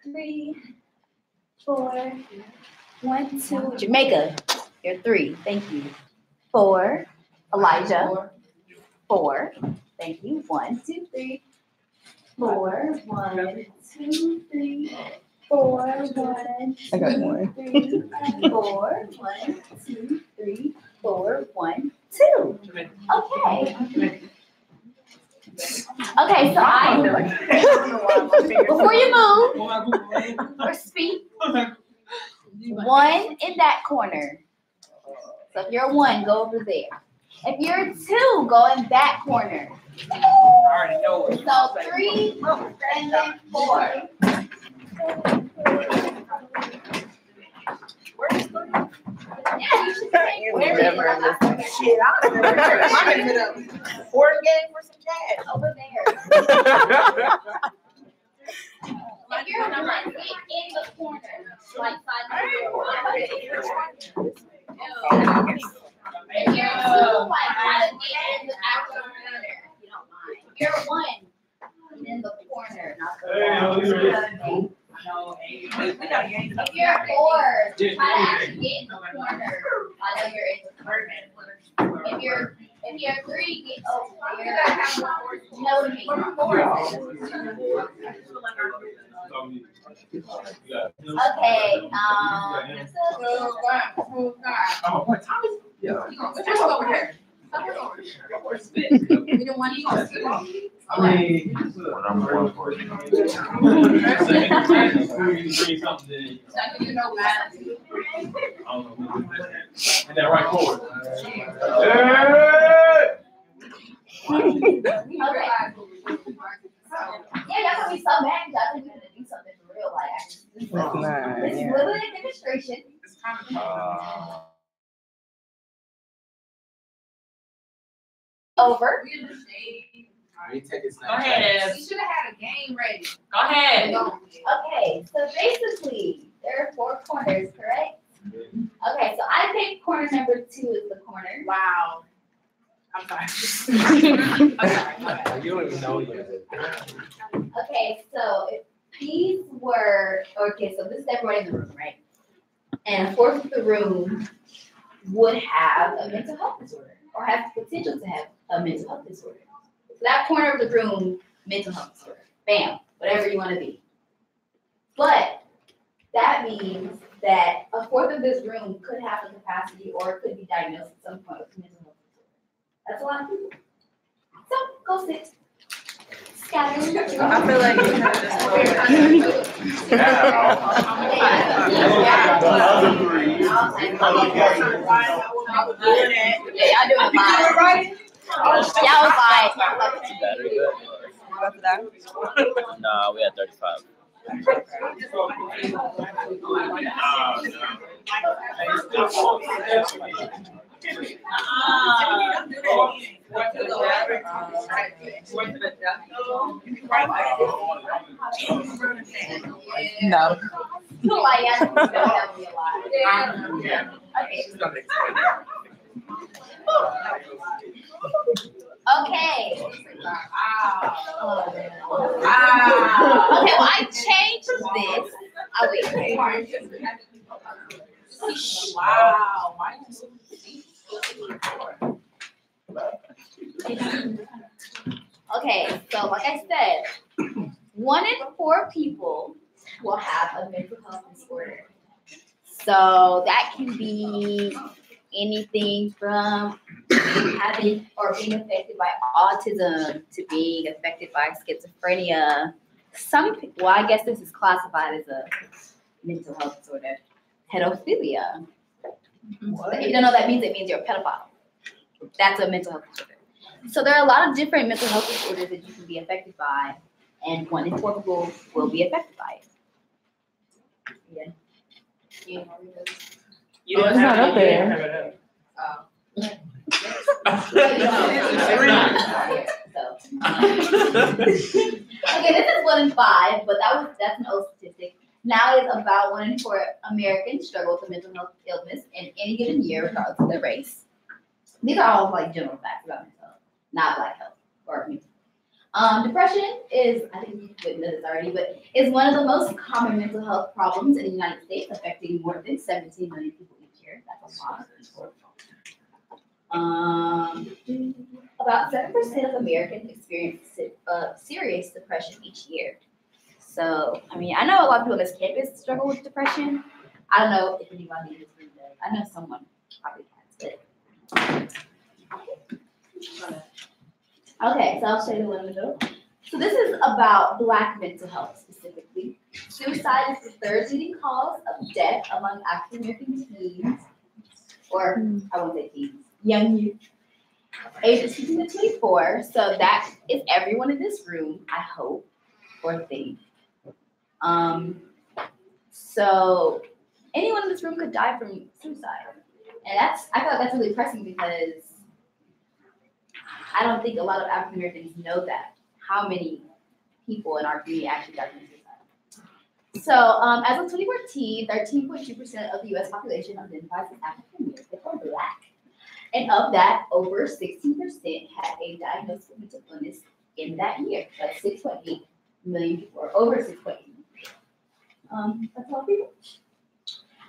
3, 4, 1, 2. Jamaica, you're 3. Thank you. 4, Elijah. 4. Thank you. 1, 2, 3, 4. 1, 2, 3, 4. 1, 2, I got one. 3, 4. 1, 2, 3, 4. 1, 2. Okay. Okay, so before you move or speak, 1 in that corner. So if you're 1, go over there. If you're 2, go in that corner. So 3 and then 4. Yeah, you should say Shit, I'm in the board game for some cash. over there. If you're 1, get in the corner, like side to the door. If you're 2, like try to get in the actual corner, if you don't mind. If you're 1, in the corner, not the wall. If you're 4, try to actually get in the corner. I know you're in the corner. If you're 3, get over here. You know what I mean? Okay, Just over here. You don't want to And that right forward. Yeah, y'all gonna be so mad. Y'all think you're gonna do something for real, like actually. This is literally a demonstration. Over. We take it. Go ahead. You should have had a game ready. Go ahead. Okay, so basically there are 4 corners, correct? Okay, so I picked corner number 2 as the corner. Wow. I'm sorry. You don't even know yet. Okay, so if these were okay, so this is everyone in the room, right? And a fourth of the room would have a mental health disorder or have the potential to have a mental health disorder. So that corner of the room, mental health disorder. Bam, whatever you want to be. But that means that a fourth of this room could have the capacity or could be diagnosed at some point with mental health disorder. That's a lot of people. So go sit. Scatter. I feel like you have Yeah, y'all doing fine. right? Y'all was fine. Battery good? No, we had 35. No. Like, yeah, that would be a lot. Okay. Okay, well, I changed this. Oh, wait. Wow. Okay, so like I said, 1 in 4 people will have a mental health disorder. So that can be anything from having or being affected by autism to being affected by schizophrenia. Some people, well, I guess this is classified as a mental health disorder. Pedophilia. If you don't know what that means, it means you're a pedophile. That's a mental health disorder. So there are a lot of different mental health disorders that you can be affected by, and 1 in 4 people will be affected by it. Yeah. You don't have up there. Okay, this is 1 in 5, but that's an old statistic. Now it's about 1 in 4 Americans struggle with a mental health illness in any given year, regardless of their race. These are all like general facts about mental health, not Black health or mental. Depression is, I think you've witnessed this already, but is one of the most common mental health problems in the United States, affecting more than 17 million people each year. That's a lot of people. about 7% of Americans experience serious depression each year. So, I mean, I know a lot of people on this campus struggle with depression. I don't know if anybody in this room does. I know someone probably has, but. Okay, so I'll show you one in the middle. So this is about Black mental health specifically. Suicide is the third leading cause of death among African American teens, or I won't say teens, young youth, ages 15 to 24. So that is everyone in this room, I hope, or think. So anyone in this room could die from suicide. And I feel like that's really pressing because I don't think a lot of African Americans know that, how many people in our community actually die from suicide. So as of 2014, 13.2% of the US population identifies as African American or Black. And of that, over 16% had a diagnosis of mental illness in that year. That's 6.8 million people, or over 6.8 million people. That's a lot of people.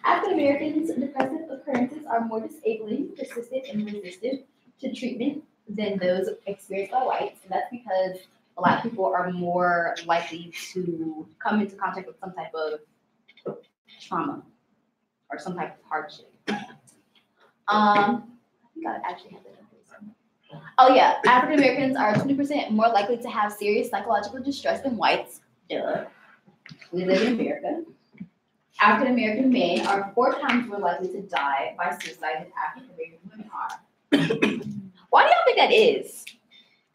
African Americans' depressive occurrences are more disabling, persistent, and resistant to treatment than those experienced by whites. And that's because Black people are more likely to come into contact with some type of trauma or some type of hardship. I think I actually have that. Oh yeah, African Americans are 20% more likely to have serious psychological distress than whites. Duh. We live in America. African American men are 4 times more likely to die by suicide than African American women are. Why do y'all think that is?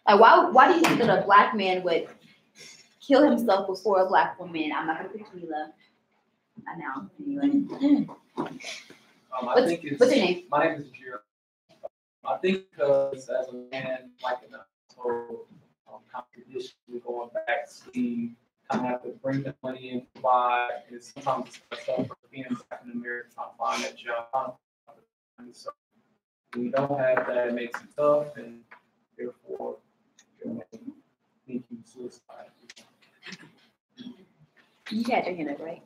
Like, why do you think that a Black man would kill himself before a Black woman? I'm not gonna pick Camila. I know. Anyway. What's your name? My name is Jiro. I think because as a man, like in a whole competition, going back, we kind of have to bring the money in to buy. And sometimes it's tough for being African American trying to find that job. So we don't have that, it makes it tough, and therefore, thinking suicide. You had your hand up, right?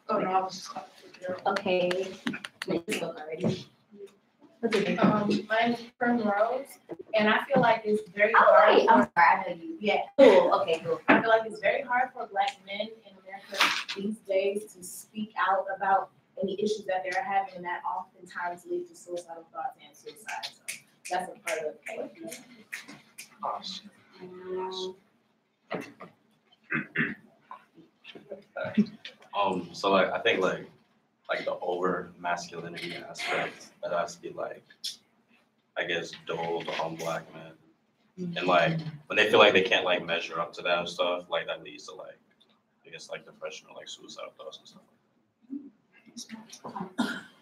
Oh, no, I was just. Okay. You spoke already. What's your name? My name's Primrose, and I feel like it's very Oh, hard. wait, I'm sorry, I know you. Yeah. Cool, okay, cool. I feel like it's very hard for Black men in America these days to speak out about any issues that they're having, and that oftentimes leads to suicidal thoughts and suicide. So that's a part of it. So like I think like the over masculinity aspect that has to be like, I guess, doled on Black men, and like when they feel like they can't like measure up to that and stuff, like that leads to like, I guess, like depression or like suicidal thoughts and stuff.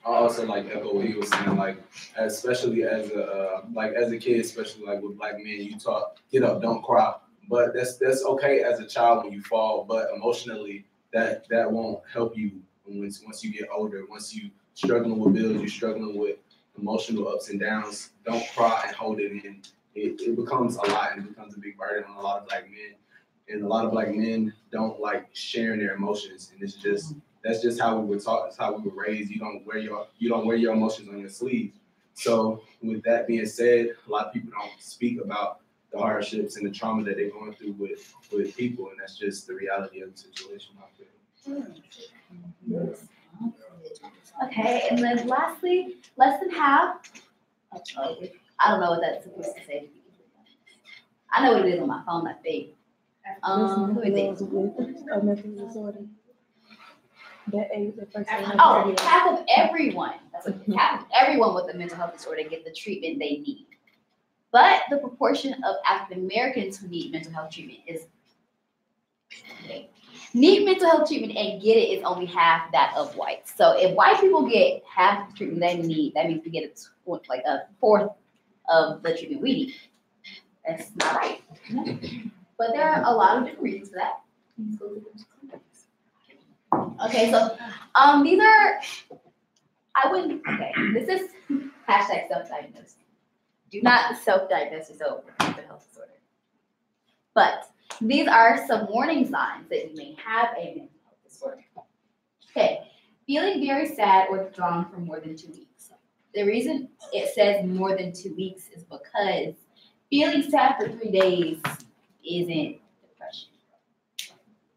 I also like echo what he was saying, like especially as a kid, especially like with Black men, you talk, get up, don't cry. But that's okay as a child when you fall, but emotionally that won't help you once you get older. Once you struggling with bills, you're struggling with emotional ups and downs. Don't cry and hold it in. It becomes a lot, and it becomes a big burden on a lot of Black men. And a lot of Black men don't like sharing their emotions, and that's just how we were taught. That's how we were raised. You don't wear your emotions on your sleeve. So with that being said, a lot of people don't speak about the hardships and the trauma that they're going through with people, and that's just the reality of the situation. Okay, and then lastly, less than half. I don't know what that's supposed to say. I know what it is on my phone, I think. Who is it? A mental disorder. Oh, half of everyone. That's what it is. Half of everyone with a mental health disorder get the treatment they need. But the proportion of African Americans who need mental health treatment need mental health treatment and get it is only half that of whites. So if white people get half the treatment they need, that means we get a fourth of the treatment we need. That's not right. But there are a lot of different reasons for that. Okay, so these are, this is hashtag self-diagnosed. Do not self-diagnose yourself with mental health disorder. But these are some warning signs that you may have a mental health disorder. Okay, feeling very sad or withdrawn for more than 2 weeks. The reason it says more than 2 weeks is because feeling sad for 3 days isn't depression.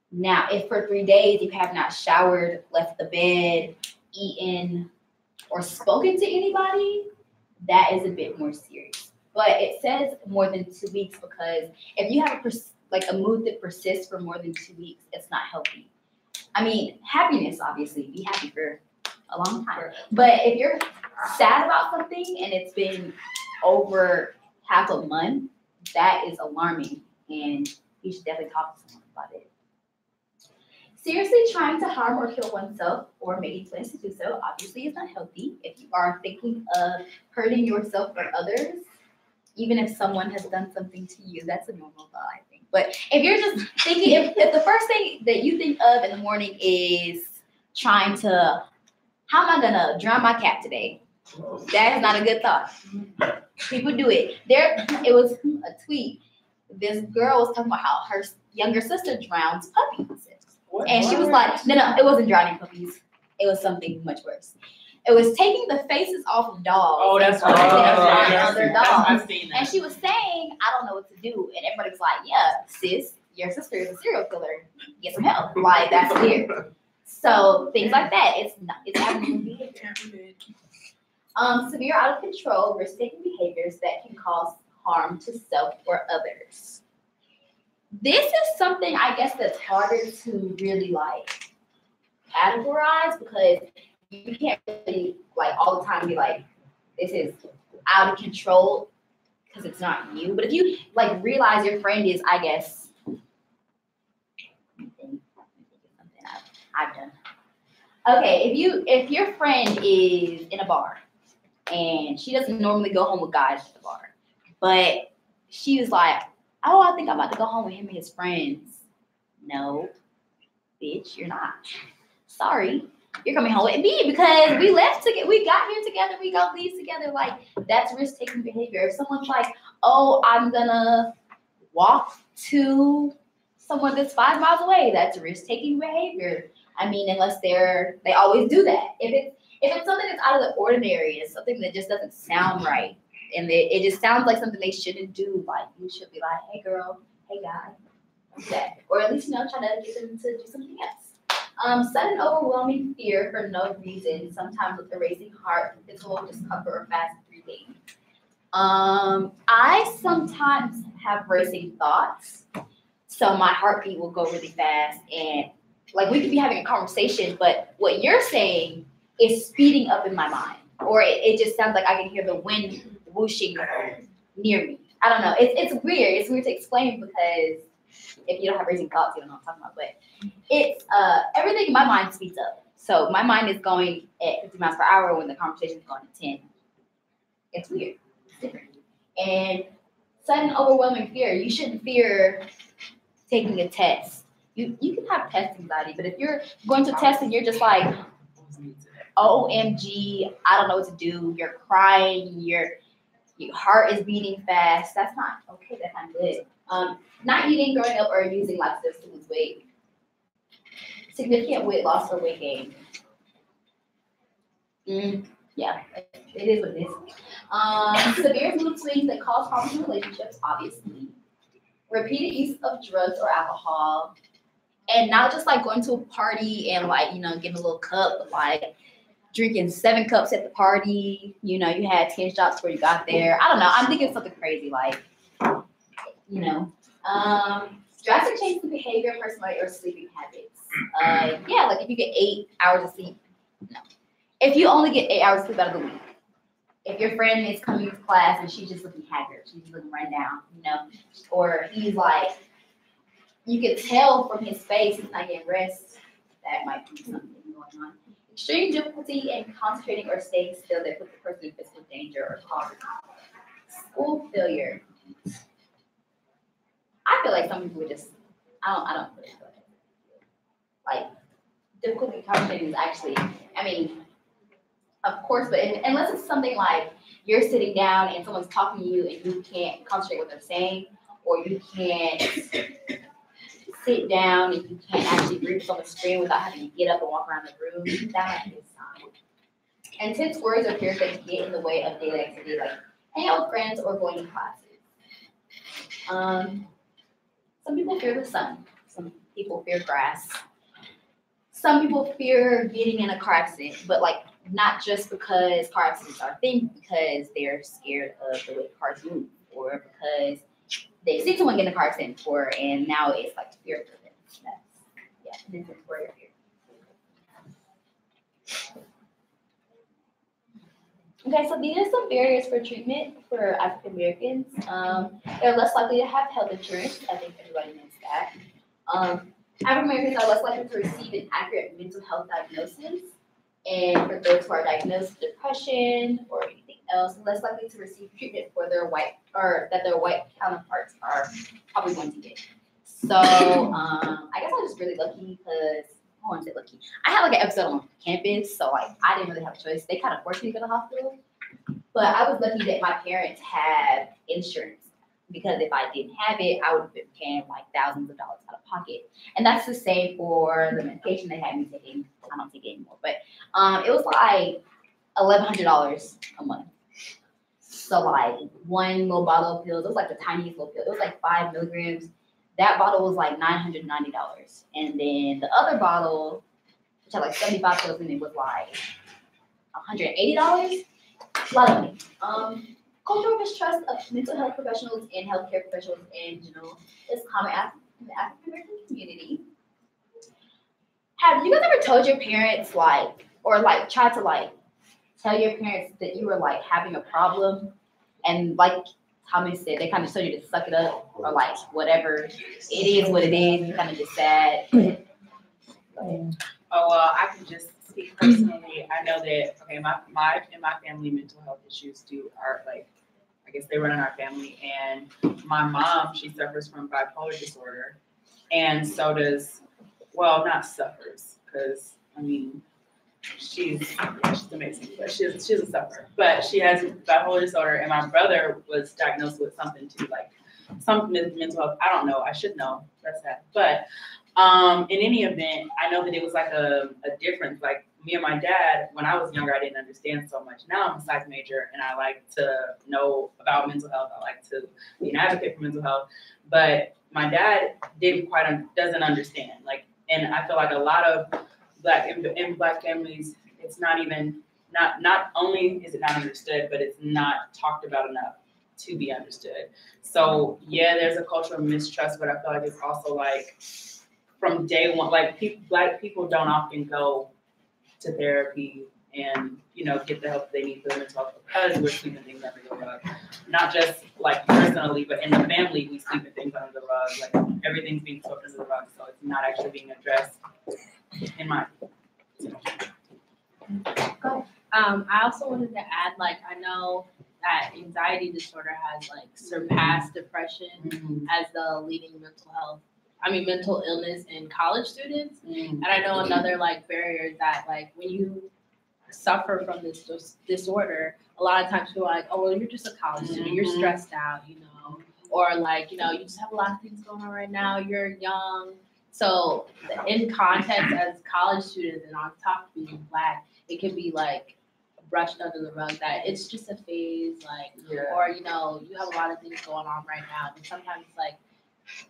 Now, if for 3 days you have not showered, left the bed, eaten, or spoken to anybody, that is a bit more serious. But it says more than 2 weeks because if you have a mood that persists for more than 2 weeks, it's not healthy. I mean, happiness, obviously, be happy for a long time. But if you're sad about something and it's been over half a month, that is alarming, and you should definitely talk to someone about it. Seriously trying to harm or kill oneself or making plans to do so obviously is not healthy. If you are thinking of hurting yourself or others, even if someone has done something to you, that's a normal thought, I think. But if you're just thinking, if the first thing that you think of in the morning is trying to, how am I gonna drown my cat today? That is not a good thought. People do it. It was a tweet. This girl was talking about how her younger sister drowns puppies. And she was like, no, it wasn't drowning puppies. It was something much worse. It was taking the faces off of dogs. Oh, that's and putting them on right. other dogs. I've seen that. And she was saying, I don't know what to do. And everybody was like, yeah, sis, your sister is a serial killer. Get some help. Like, that's weird. So things like that, it's abnormal behavior. Severe out of control, risk-taking behaviors that can cause harm to self or others. This is something I guess that's harder to really like categorize because you can't really like all the time be like, this is out of control because it's not you. But if you like realize your friend is, I guess, something I've done. Okay, if your friend is in a bar and she doesn't normally go home with guys at the bar, but she was like, oh, I think I'm about to go home with him and his friends. No, bitch, you're not. Sorry, you're coming home with me because we left together. We got here together. We gonna leave together. Like, that's risk-taking behavior. If someone's like, oh, I'm gonna walk to someone that's 5 miles away, that's risk-taking behavior. I mean, unless they always do that. If it's something that's out of the ordinary, it's something that just doesn't sound right, and it just sounds like something they shouldn't do. Like, you should be like, hey girl, hey guy, like that. Or at least, try to get them to do something else. Sudden overwhelming fear for no reason, sometimes with a racing heart, physical discomfort, or fast breathing. I sometimes have racing thoughts, so my heartbeat will go really fast, and like we could be having a conversation, but what you're saying is speeding up in my mind, or it just sounds like I can hear the wind whooshing near me. I don't know. It's weird. It's weird to explain because if you don't have racing thoughts, you don't know what I'm talking about. But it's everything in my mind speeds up. So my mind is going at 50 miles per hour when the conversation is going at 10. It's weird. It's different. And sudden overwhelming fear. You shouldn't fear taking a test. You can have test anxiety, but if you're going to test and you're just like, OMG, I don't know what to do. You're crying. Your heart is beating fast. That's not okay. That's not good. Not eating, growing up, or using laxatives to lose weight. Significant weight loss or weight gain. Yeah, it is what it is. Severe mood swings that cause problems in relationships, obviously. Repeated use of drugs or alcohol. And not just like going to a party and like, getting a little cup, but like drinking 7 cups at the party. You had 10 shots before you got there. I don't know. I'm thinking something crazy like, drastic changes in behavior, personality, or sleeping habits. Yeah, like if you get 8 hours of sleep, no. If you only get 8 hours of sleep out of the week, if your friend is coming to class and she's just looking haggard, she's just looking right down, or he's like, you can tell from his face he's not getting rest, that might be something going on. Extreme difficulty in concentrating or staying still that puts the person in physical danger or causes school failure. I feel like some people would just, I don't really feel like difficulty concentrating is actually, of course, but unless it's something like you're sitting down and someone's talking to you and you can't concentrate what they're saying, or you can't sit down and you can't actually read from the screen without having to get up and walk around the room, that might be a sign. Intense worries or fears that get in the way of daily activity, like hanging out with friends or going to classes. Some people fear the sun. Some people fear grass. Some people fear getting in a car accident, but like not just because car accidents are a thing, because they're scared of the way cars move, or because they've seen someone get in a car accident before, and now it's like fear for them. This is where you're fear. Okay, so these are some barriers for treatment for African Americans. They're less likely to have health insurance. I think everybody knows that. African Americans are less likely to receive an accurate mental health diagnosis. And for those who are diagnosed with depression or anything else, less likely to receive treatment for their white or that their white counterparts are probably going to get. So I guess I was just really lucky because I won't say lucky. I had like an episode on campus, so like I didn't really have a choice. They kind of forced me to go to the hospital, but I was lucky that my parents had insurance, because if I didn't have it, I would have been paying like thousands of dollars out of pocket. And that's the same for the medication they had me taking. I don't take it anymore, but it was like $1,100 a month. So like one little bottle of pills, it was like the tiniest little pill. It was like 5 milligrams. That bottle was like $990. And then the other bottle, which had like 75 pills in it, was like $180. A lot of money. Cultural mistrust of mental health professionals and healthcare professionals in general is common in the African American community. Have you guys ever told your parents like, or like tried to like tell your parents that you were like having a problem, and like Thomas said, they kind of told you to suck it up, or like whatever, it is what it is, kind of just sad. Oh, well, I can just speak personally. I know that, okay, in my family, mental health issues are like, I guess they run in our family. And my mom, she suffers from bipolar disorder. And so does, well, not suffers, because, I mean, she's amazing, but she's a sufferer. But she has bipolar disorder, and my brother was diagnosed with something too, like some mental health. I don't know. I should know. That's that. But in any event, I know that it was like a difference. Like me and my dad, when I was younger, I didn't understand so much. Now I'm a psych major, and I like to know about mental health. I like to be an advocate for mental health. But my dad doesn't understand. Like, and I feel like a lot of Black families, it's not even, not only is it not understood, but it's not talked about enough to be understood. So yeah, there's a cultural mistrust, but I feel like it's also like from day one, like Black people don't often go to therapy and, you know, get the help they need for their mental health, because we're sweeping things under the rug. Not just like personally, but in the family, we sweep things under the rug. Like everything's being swept under the rug, so it's not actually being addressed. In my I also wanted to add, like, I know that anxiety disorder has like surpassed depression as the leading mental illness in college students. And I know another like barrier is that like when you suffer from this disorder, a lot of times people are like, oh, well, you're just a college student, you're stressed out, you know, or like, you know, you just have a lot of things going on right now, you're young. So in context as college students, and on top of being Black, it can be like brushed under the rug that it's just a phase, like, or, you know, you have a lot of things going on right now. And sometimes like,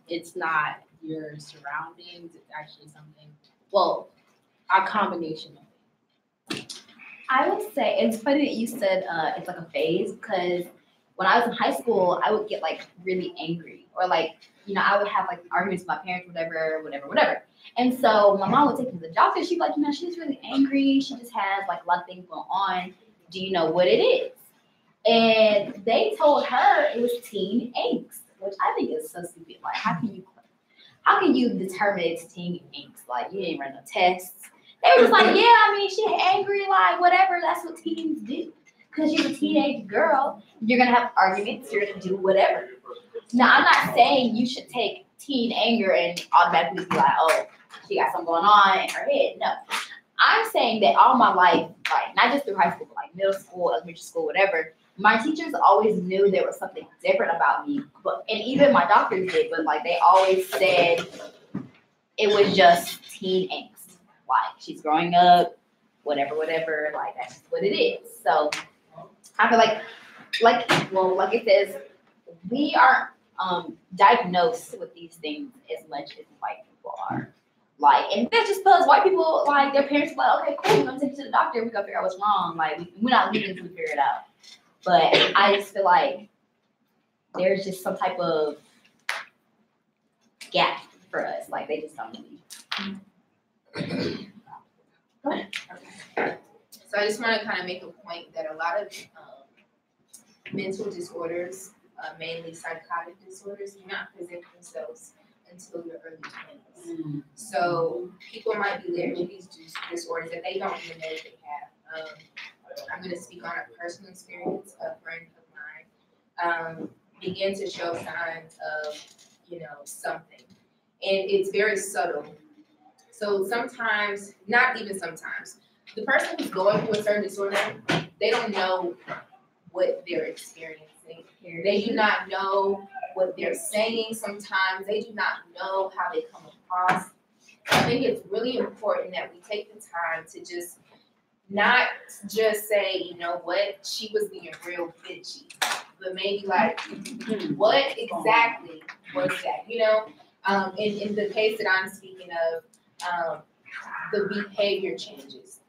it's not your surroundings, it's actually something, well, a combination of it. I would say, it's funny that you said it's like a phase, because when I was in high school, I would get like really angry, or like, you know, I would have like arguments with my parents, whatever. And so my mom would take me to the doctor. She'd be like, you know, she's really angry. She just has like a lot of things going on. Do you know what it is? And they told her it was teen angst, which I think is so stupid. Like, how can you determine it's teen angst? Like, you didn't run no tests. They were just like, yeah, I mean, she's angry, like whatever. That's what teens do. Because you're a teenage girl, you're gonna have arguments. You're gonna do whatever. Now, I'm not saying you should take teen anger and automatically be like, oh, she got something going on in her head. No. I'm saying that all my life, like not just through high school, but like middle school, elementary school, whatever, my teachers always knew there was something different about me. And even my doctors did, but like they always said it was just teen angst. Like she's growing up, whatever, like that's just what it is. So I feel like it says, we are diagnosed with these things as much as white people are. Like, and that's just because white people, like, their parents are like, okay, cool, we're gonna take you to the doctor, we're gonna figure out what's wrong. Like, we're not leaving until we figure it out. But I just feel like there's just some type of gap for us. Like, they just don't believe. Go ahead. So I just want to kind of make a point that a lot of mental disorders, mainly psychotic disorders, do not present themselves until your early 20s. So people might be living with these disorders that they don't even know that they have. I'm going to speak on a personal experience. A friend of mine began to show signs of, something. And it's very subtle. So sometimes, not even sometimes, the person who's going through a certain disorder, they don't know what they're experiencing. They do not know what they're saying sometimes. They do not know how they come across. I think it's really important that we take the time to just not just say, you know what, she was being real bitchy, but maybe like, what exactly was that? In the case that I'm speaking of, the behavior changes.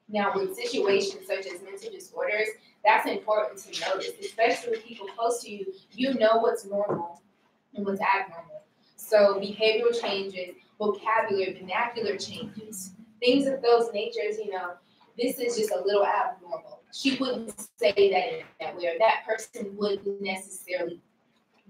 Now, with situations such as mental disorders, that's important to notice, especially with people close to you. You know what's normal and what's abnormal. So behavioral changes, vocabulary, vernacular changes, things of those natures, this is just a little abnormal. She wouldn't say that in that way, or that person wouldn't necessarily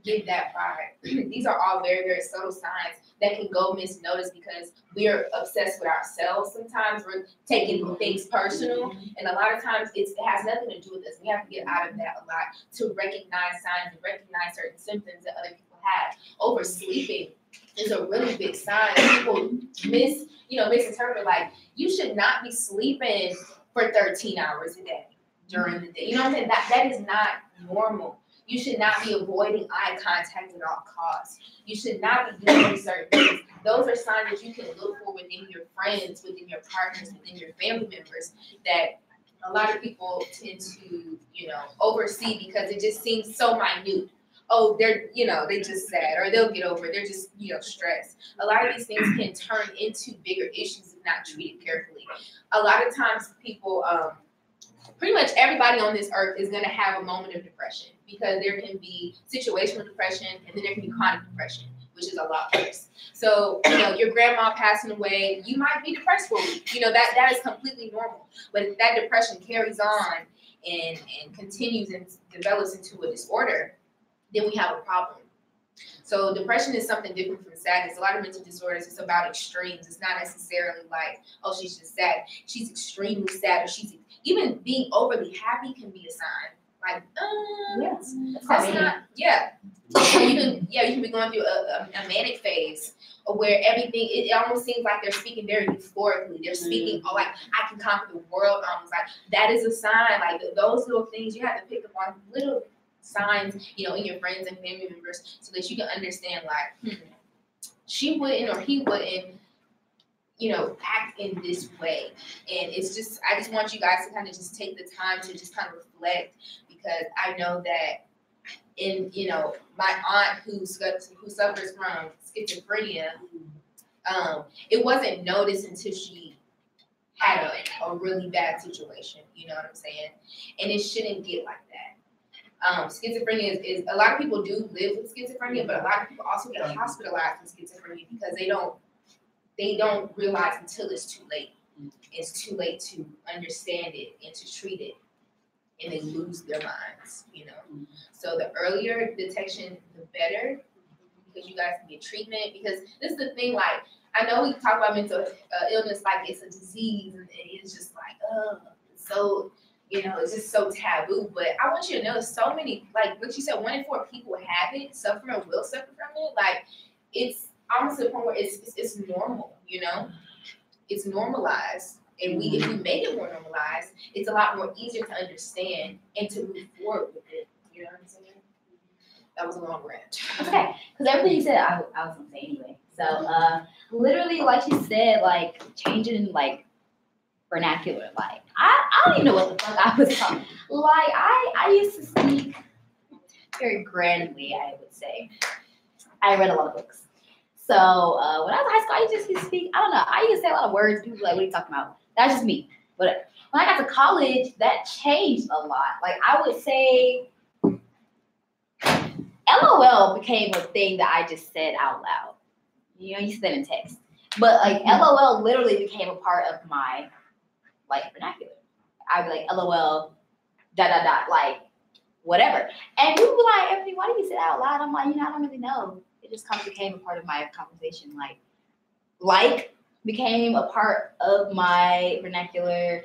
give that vibe. These are all very, very subtle signs that can go misnoticed because we're obsessed with ourselves. Sometimes we're taking things personal, and a lot of times it has nothing to do with us. We have to get out of that a lot to recognize signs and recognize certain symptoms that other people have. Oversleeping is a really big sign. People misinterpret, like, you should not be sleeping for 13 hours a day during the day. You know what I'm saying? That is not normal. You should not be avoiding eye contact at all costs. You should not be doing certain things. Those are signs that you can look for within your friends, within your partners, within your family members that a lot of people tend to, oversee because it just seems so minute. Oh, they're, they just sad, or they'll get over it. They're just, stressed. A lot of these things can turn into bigger issues if not treated carefully. A lot of times people, pretty much everybody on this earth is going to have a moment of depression because there can be situational depression and then there can be chronic depression, which is a lot worse. So, your grandma passing away, you might be depressed for a week. That is completely normal. But if that depression carries on and continues and develops into a disorder, then we have a problem. So depression is something different from sadness. A lot of mental disorders, it's about extremes. It's not necessarily like, oh, she's just sad. She's extremely sad, or she's even being overly happy can be a sign. Like, that's not, yeah. You can be going through a manic phase where everything, it almost seems like they're speaking very euphorically. They're speaking, like, I can conquer the world almost. Like, that is a sign. Like, those little things, you have to pick up on little signs, in your friends and family members so that you can understand, like, she wouldn't or he wouldn't, act in this way. And it's just, I just want you guys to kind of just take the time to just kind of reflect, because I know that in, my aunt who suffers from schizophrenia, it wasn't noticed until she had a really bad situation, you know what I'm saying? And it shouldn't get like that. Schizophrenia is a lot of people do live with schizophrenia, but a lot of people also get hospitalized with schizophrenia because they don't realize until it's too late. It's too late to understand it and to treat it, and they lose their minds, So the earlier detection, the better, because you guys can get treatment. Because this is the thing, like, I know we talk about mental illness like it's a disease, and it's just like, so. It's just so taboo. But I want you to know, so many, like what you said, 1 in 4 people have it, suffer or will suffer from it. Like, it's almost to the point where it's normal, It's normalized. And if we make it more normalized, it's a lot more easier to understand and to move forward with it. You know what I'm saying? That was a long rant. Okay, because everything you said, I was going to say anyway. So, literally, like you said, like, changing, like, vernacular. Like, I don't even know what the fuck I was talking. Like, I used to speak very grandly, I would say. I read a lot of books. So when I was in high school, I used to speak, I don't know, I used to say a lot of words. People were like, what are you talking about? That's just me. But when I got to college, that changed a lot. Like I would say, LOL became a thing that I just said out loud. You know, you said in text. But like LOL literally became a part of my like vernacular. I'd be like, LOL, like whatever. And people were like, Ebony, why do you say that out loud? I'm like, I don't really know. It just kind of became a part of my conversation. Like became a part of my vernacular.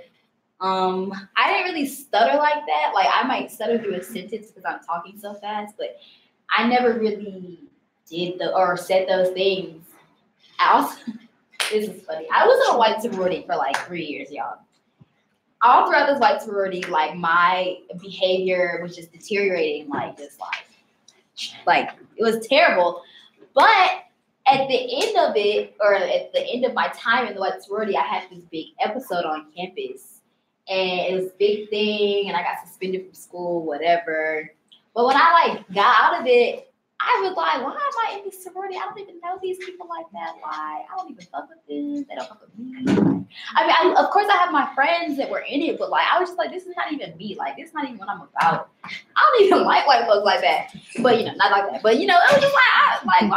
I didn't really stutter like that. Like I might stutter through a sentence because I'm talking so fast, but I never really did or said those things. This is funny. I was in a white sorority for like 3 years, y'all. All throughout this white sorority, like my behavior was just deteriorating, like it was terrible. But at the end of it, or at the end of my time in the white sorority, I had this big episode on campus. And it was a big thing, and I got suspended from school, whatever. But when I got out of it, I was like, why am I in this sorority? I don't even know these people like that. Why? I don't even fuck with them. They don't fuck with me. I mean, of course I have my friends that were in it, but like I was just like, this is not even me. Like, this is not even what I'm about. I don't even like white folks like that. But not like that. But it was just like,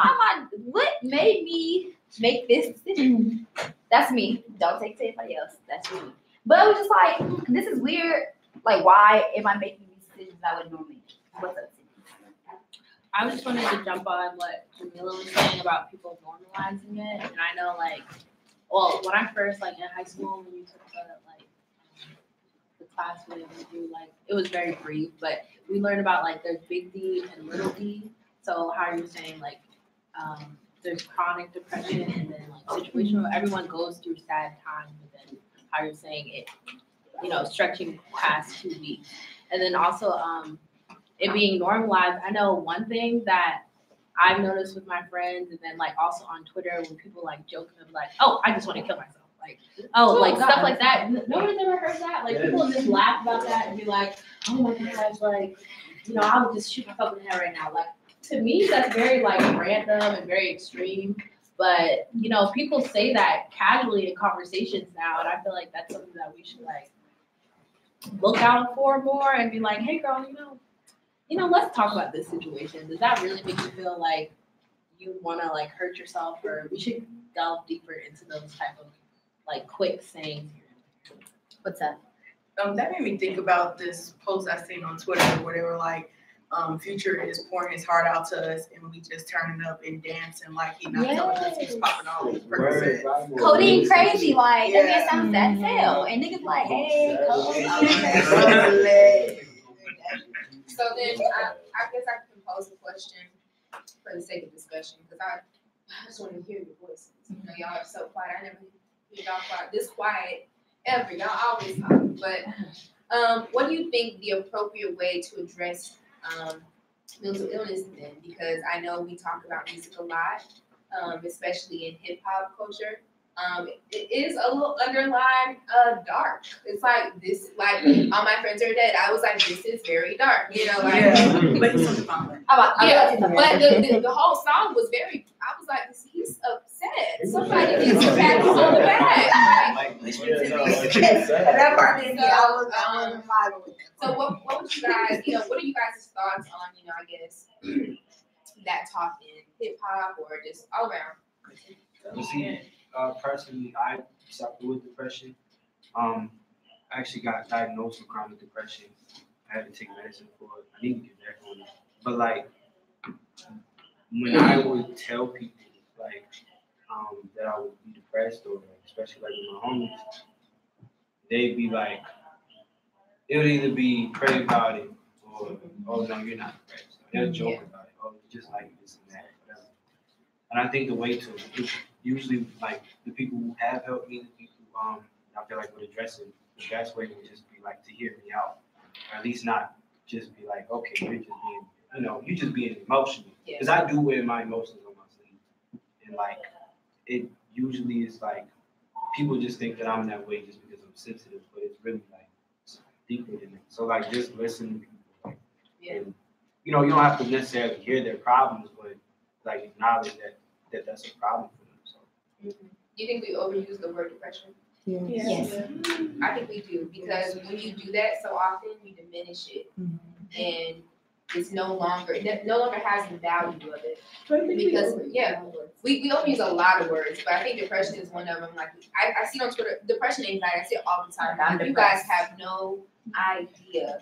what made me make this decision? That's me. Don't take it to anybody else. That's me. But it was just like, this is weird. Like, why am I making these decisions I would normally make? What's up? I just wanted to jump on what Jamila was saying about people normalizing it. And I know, when I first, in high school, when you took the class where we do, it was very brief, but we learned about, there's big D and little D. So how you're saying, there's chronic depression and then, situational. Everyone goes through sad times, but then how you're saying it, stretching past 2 weeks. And then also, it being normalized. I know one thing that I've noticed with my friends, and then also on Twitter when people joke and I'm like, oh, I just want to kill myself. Stuff like that. Nobody's ever heard that. People just laugh about that and be like, oh my gosh, I would just shoot myself in the head right now. To me, that's very random and very extreme. But people say that casually in conversations now, and I feel like that's something that we should look out for more and be like, hey girl, let's talk about this situation. Does that really make you feel like you want to hurt yourself, or we should delve deeper into those type of quick sayings? What's that? That made me think about this post I seen on Twitter where they were like, Future is pouring his heart out to us, and we just turning up and dancing like he not telling us he's popping all these Percocets. Codeine crazy, that man sounds sad as hell. And niggas like, hey, codeine. So then I guess I can pose a question for the sake of discussion, because I just want to hear your voices. Y'all are so quiet. I never hear y'all this quiet ever. Y'all always talk. But what do you think the appropriate way to address mental illness then? Because I know we talk about music a lot, especially in hip hop culture. It is a little underlined dark. It's this, all my friends are dead. I was like, this is very dark, but the whole song was very, I was like, he's upset. Somebody needs to pat him on the back. That part didn't get, I was So what would you guys, what are you guys' thoughts on, I guess, that talk in hip hop or just all around? Personally, I suffer with depression. I actually got diagnosed with chronic depression. I had to take medicine for it. I need to get back on it. But when I would tell people that I would be depressed, or especially with my homies, they'd be like, it would either be pray about it or, oh no, you're not depressed. They'll joke about it. Oh, you just like this and that, whatever. And I think the way to usually the people who have helped me, the people I feel would address it, the best way would just be to hear me out. Or at least not just be like, okay, you're just being emotional. Because I do wear my emotions on my sleeve. And it usually is people just think that I'm that way just because I'm sensitive, but it's really deeper than that. So just listen to people and you know, you don't have to necessarily hear their problems, but like acknowledge that that's a problem for them. So. Do you think we overuse the word depression? Yes. I think we do, because when you do that so often, you diminish it. And it's no longer has the value of it. Because, we overuse a lot of words, but I think depression is one of them. Like, I see on Twitter, depression, anxiety, I see it all the time. Like, you guys have no idea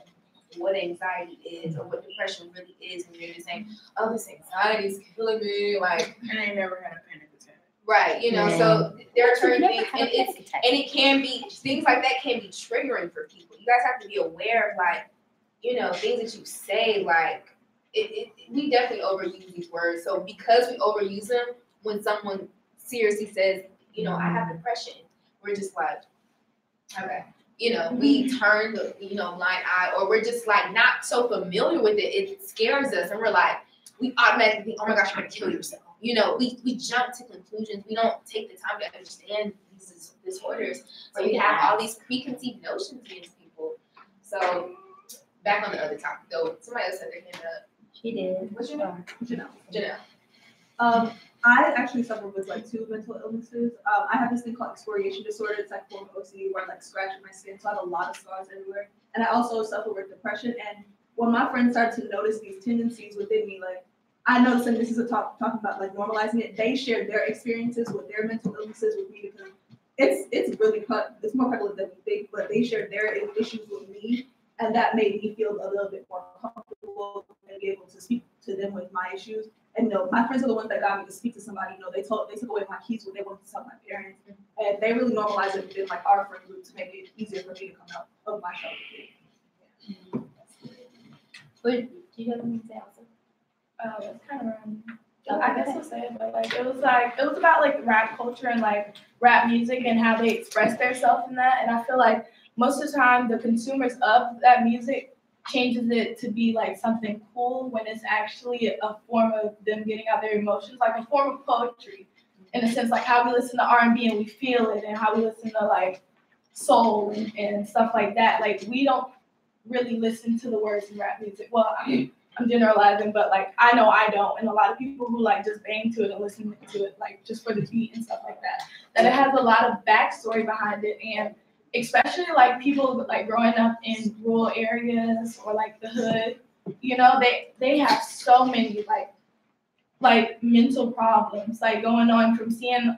what anxiety is or what depression really is when you're just saying, oh, this anxiety is killing me, like. And I never had a panic attack. Right, you know, so there are certain things, and it can be, things like that can be triggering for people. You guys have to be aware of, like, you know, things that you say, like, we definitely overuse these words. So because we overuse them, when someone seriously says, you know, I have depression, we're just like, okay. You know, we turn the, you know, blind eye, or we're just like not so familiar with it. It scares us, and we're like, we automatically think, oh my gosh, you're gonna kill yourself. You know, we jump to conclusions. We don't take the time to understand these disorders. So we have all these preconceived notions against people. So back on the other topic though, somebody else had their hand up. She did. What's your name? Janelle. I actually suffer with like 2 mental illnesses. I have this thing called excoriation disorder. It's like form of OCD where I like scratching my skin, so I have a lot of scars everywhere. And I also suffer with depression. And when my friends started to notice these tendencies within me, like I noticed, and this is a talking about like normalizing it. They shared their experiences with their mental illnesses with me because it's more prevalent than we think. But they shared their issues with me, and that made me feel a little bit more comfortable and be able to speak to them with my issues. And you know, my friends are the ones that got me to speak to somebody. You know, they took away my keys when they wanted to tell my parents, and they really normalized it within like our friend group to make it easier for me to come out of my shelter. But do you have anything to say also? It's kind of random. I guess I'll say it, but like it was about like rap culture and like rap music and how they express themselves in that. And I feel like most of the time the consumers of that music changes it to be like something cool when it's actually a form of them getting out their emotions, like a form of poetry, in a sense, like how we listen to R&B and we feel it, and how we listen to like soul and stuff like that. Like we don't really listen to the words in rap music. Well, I'm generalizing, but like I know I don't, and a lot of people who like just bang to it and listen to it like just for the beat and stuff like that. That it has a lot of backstory behind it, and especially like people like growing up in rural areas or like the hood, you know, they have so many like mental problems, like going on from seeing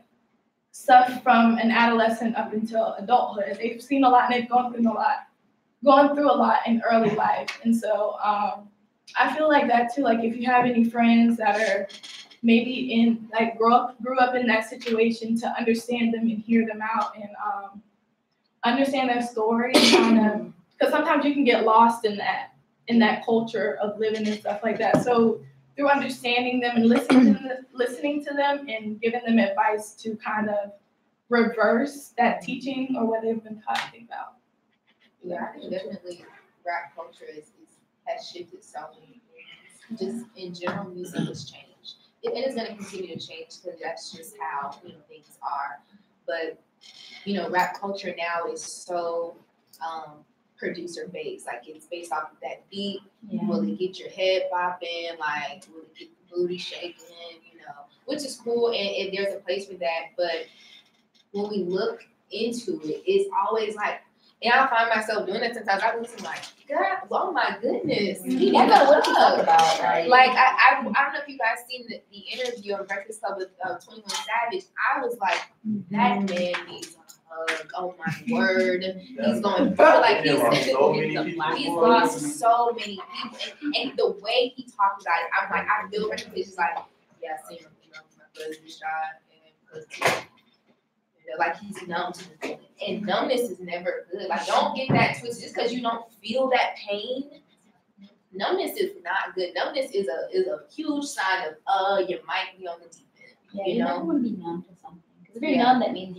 stuff from an adolescent up until adulthood. They've seen a lot and they've gone through a lot in early life. And so I feel like that too, like if you have any friends that are maybe in like grew up in that situation, to understand them and hear them out and understand their story, kind of, because sometimes you can get lost in that culture of living and stuff like that. So through understanding them and listening to them and giving them advice to kind of reverse that teaching or what they've been talking about. Yeah, I think definitely rap culture has shifted so many things. Just in general, music has changed. It is going to continue to change because that's just how, you know, things are. But you know, rap culture now is so producer based. Like it's based off of that beat. Yeah. Will it get your head bopping? Like will it get the booty shaking? You know, which is cool, and there's a place for that. But when we look into it, it's always like, and I find myself doing that sometimes. I listen like, God, oh my goodness. Mm-hmm. I know what you talk about. Like I don't know if you guys seen the interview on Breakfast Club with 21 Savage. I was like, that man needs a hug. Oh my word. He's going through like he's lost so many people. And the way he talked about it, I'm like, I feel like it's like, yeah, I seen him, you know, my brother was shot and because like he's numb to the feeling. And numbness is never good. Like don't get that twisted. Just because you don't feel that pain, numbness is not good. Numbness is a huge sign of you might be on the deep end. Yeah, you know? never want to be numb to something. Because if you're numb, that means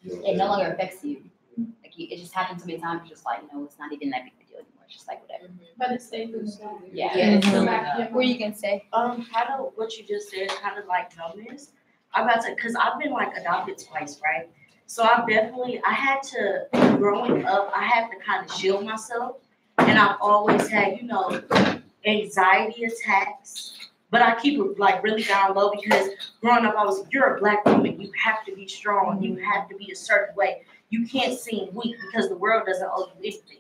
it no longer affects you. Like it just happens so many times. You're just like, no, it's not even that big a deal anymore. It's just like whatever. But it stays inside. Yeah. What you can say? Kind of what you just said, kind of like numbness. I'm about to, because I've been like adopted twice, right? So I had to, growing up, I had to kind of shield myself. And I've always had, you know, anxiety attacks. But I keep it like really down low because growing up, you're a Black woman. You have to be strong. You have to be a certain way. You can't seem weak because the world doesn't owe you anything.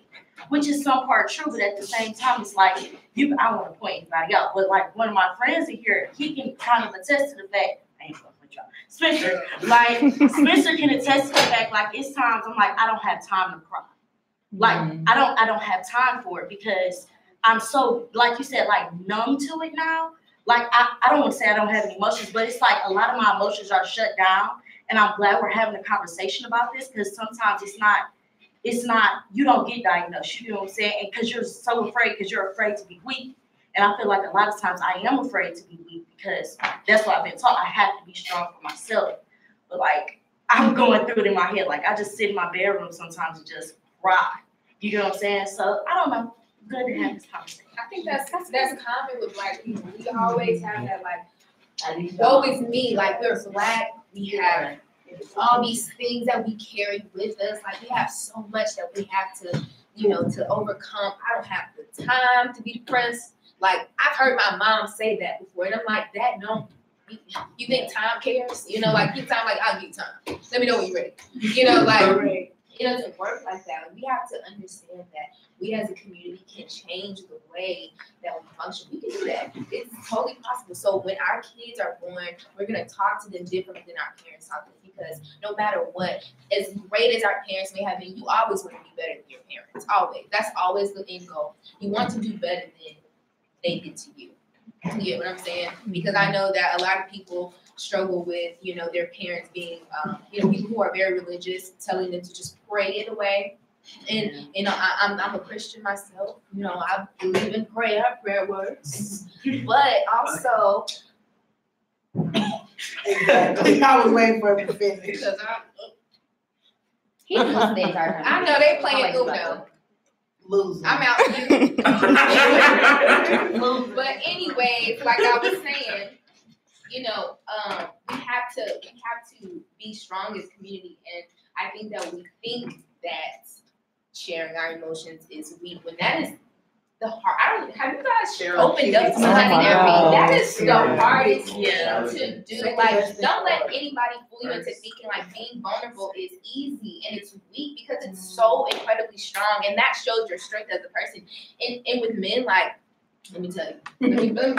Which is some part true, but at the same time, it's like, I don't want to point anybody out, but like one of my friends in here, he can kind of attest to the fact, I ain't gonna put y'all, Spencer can attest to the fact, like, it's times I'm like, I don't have time to cry. Like, I don't have time for it because I'm so, like you said, like numb to it now. Like, I don't want to say I don't have any emotions, but it's like a lot of my emotions are shut down. And I'm glad we're having a conversation about this because sometimes it's not, you don't get diagnosed, you know what I'm saying? And because you're so afraid, because you're afraid to be weak. And I feel like a lot of times I am afraid to be weak because that's what I've been taught. I have to be strong for myself. But like, I'm going through it in my head. Like, I just sit in my bedroom sometimes and just cry. You know what I'm saying? So I don't know. Good to have this conversation. I think that's common with Black people. We always have that like, woe is me. Like, we're Black. We have all these things that we carry with us. Like, we have so much that we have to, to overcome. I don't have the time to be depressed. Like, I've heard my mom say that before, and I'm like, that don't. You think time cares? Like, give time, like, I'll give you time. Let me know when you're ready. Like, it doesn't work like that. We have to understand that we as a community can change the way that we function. We can do that. It's totally possible. So when our kids are born, we're going to talk to them differently than our parents talk to them because no matter what, as great as our parents may have been, you always want to be better than your parents. Always. That's always the end goal. You want to do better than they did to you. You get what I'm saying? Because I know that a lot of people struggle with, their parents being, people who are very religious, telling them to just pray it away. And, I'm a Christian myself. I believe in prayer works. But also. Exactly. I was waiting for him to finish. Because He was the entire time. I know they playing Uno. Loser. I'm out. But anyways, like I was saying, we have to be strong as community, and I think that we think that sharing our emotions is weak when that is the hard. Have you guys opened up to somebody and everything? That is the hardest thing to do. Like, don't let anybody fool you into thinking like being vulnerable is easy and it's weak because it's so incredibly strong, and that shows your strength as a person. And with men, like, let me tell you,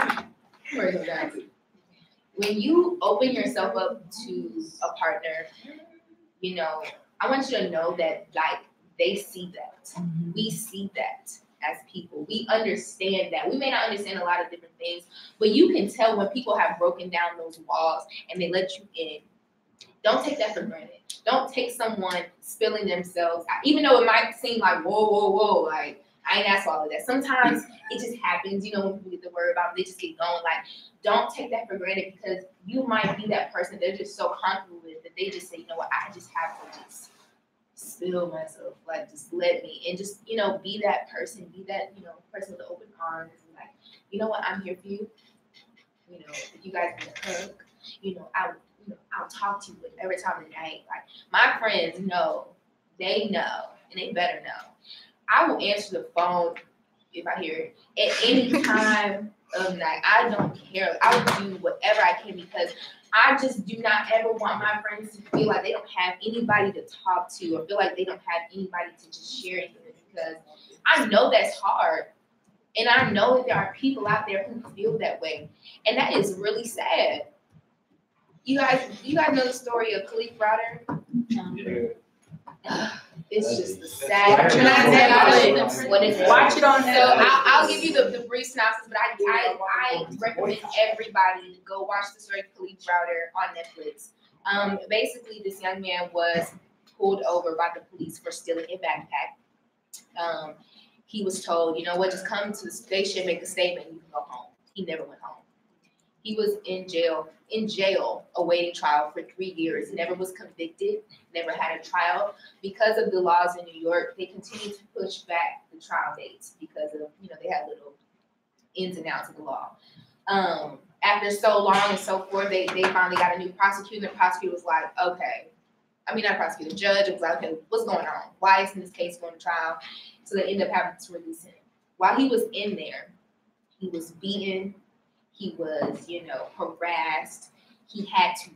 when you open yourself up to a partner, I want you to know that like they see that. We see that. As people, we understand that. We may not understand a lot of different things, but you can tell when people have broken down those walls and they let you in. Don't take that for granted. Don't take someone spilling themselves, even though it might seem like, whoa, like, I ain't asked for all of that. Sometimes it just happens, when people get the word about it, they just get going. Like, don't take that for granted because you might be that person they're just so comfortable with that they just say, you know what, I just have to just spill myself, like, just let me, and just, be that person, person with the open arms, and like, you know what, I'm here for you. If you guys need a hug, I'll talk to you every time of the night. Like, my friends know, they know, and they better know. I will answer the phone if I hear it at any time of night. I don't care. I will do whatever I can because I just do not ever want my friends to feel like they don't have anybody to talk to or feel like they don't have anybody to just share it with because I know that's hard. And I know that there are people out there who feel that way. And that is really sad. You guys know the story of Khalif Browder? It's just the sad. Watch it on. So I'll give you the brief synopsis, but I recommend everybody go watch the story of Khalif Browder on Netflix. Basically, this young man was pulled over by the police for stealing a backpack. He was told, you know what, just come to the station, make a statement, you can go home. He never went home. He was in jail awaiting trial for 3 years. Never was convicted, never had a trial. Because of the laws in New York, they continued to push back the trial dates because of, they had little ins and outs of the law. After so long and so forth, they finally got a new prosecutor. The prosecutor was like, okay. I mean, not prosecutor, the judge was like, okay, what's going on? Why isn't this case going to trial? So they ended up having to release him. While he was in there, He was beaten. He was, harassed. He had to,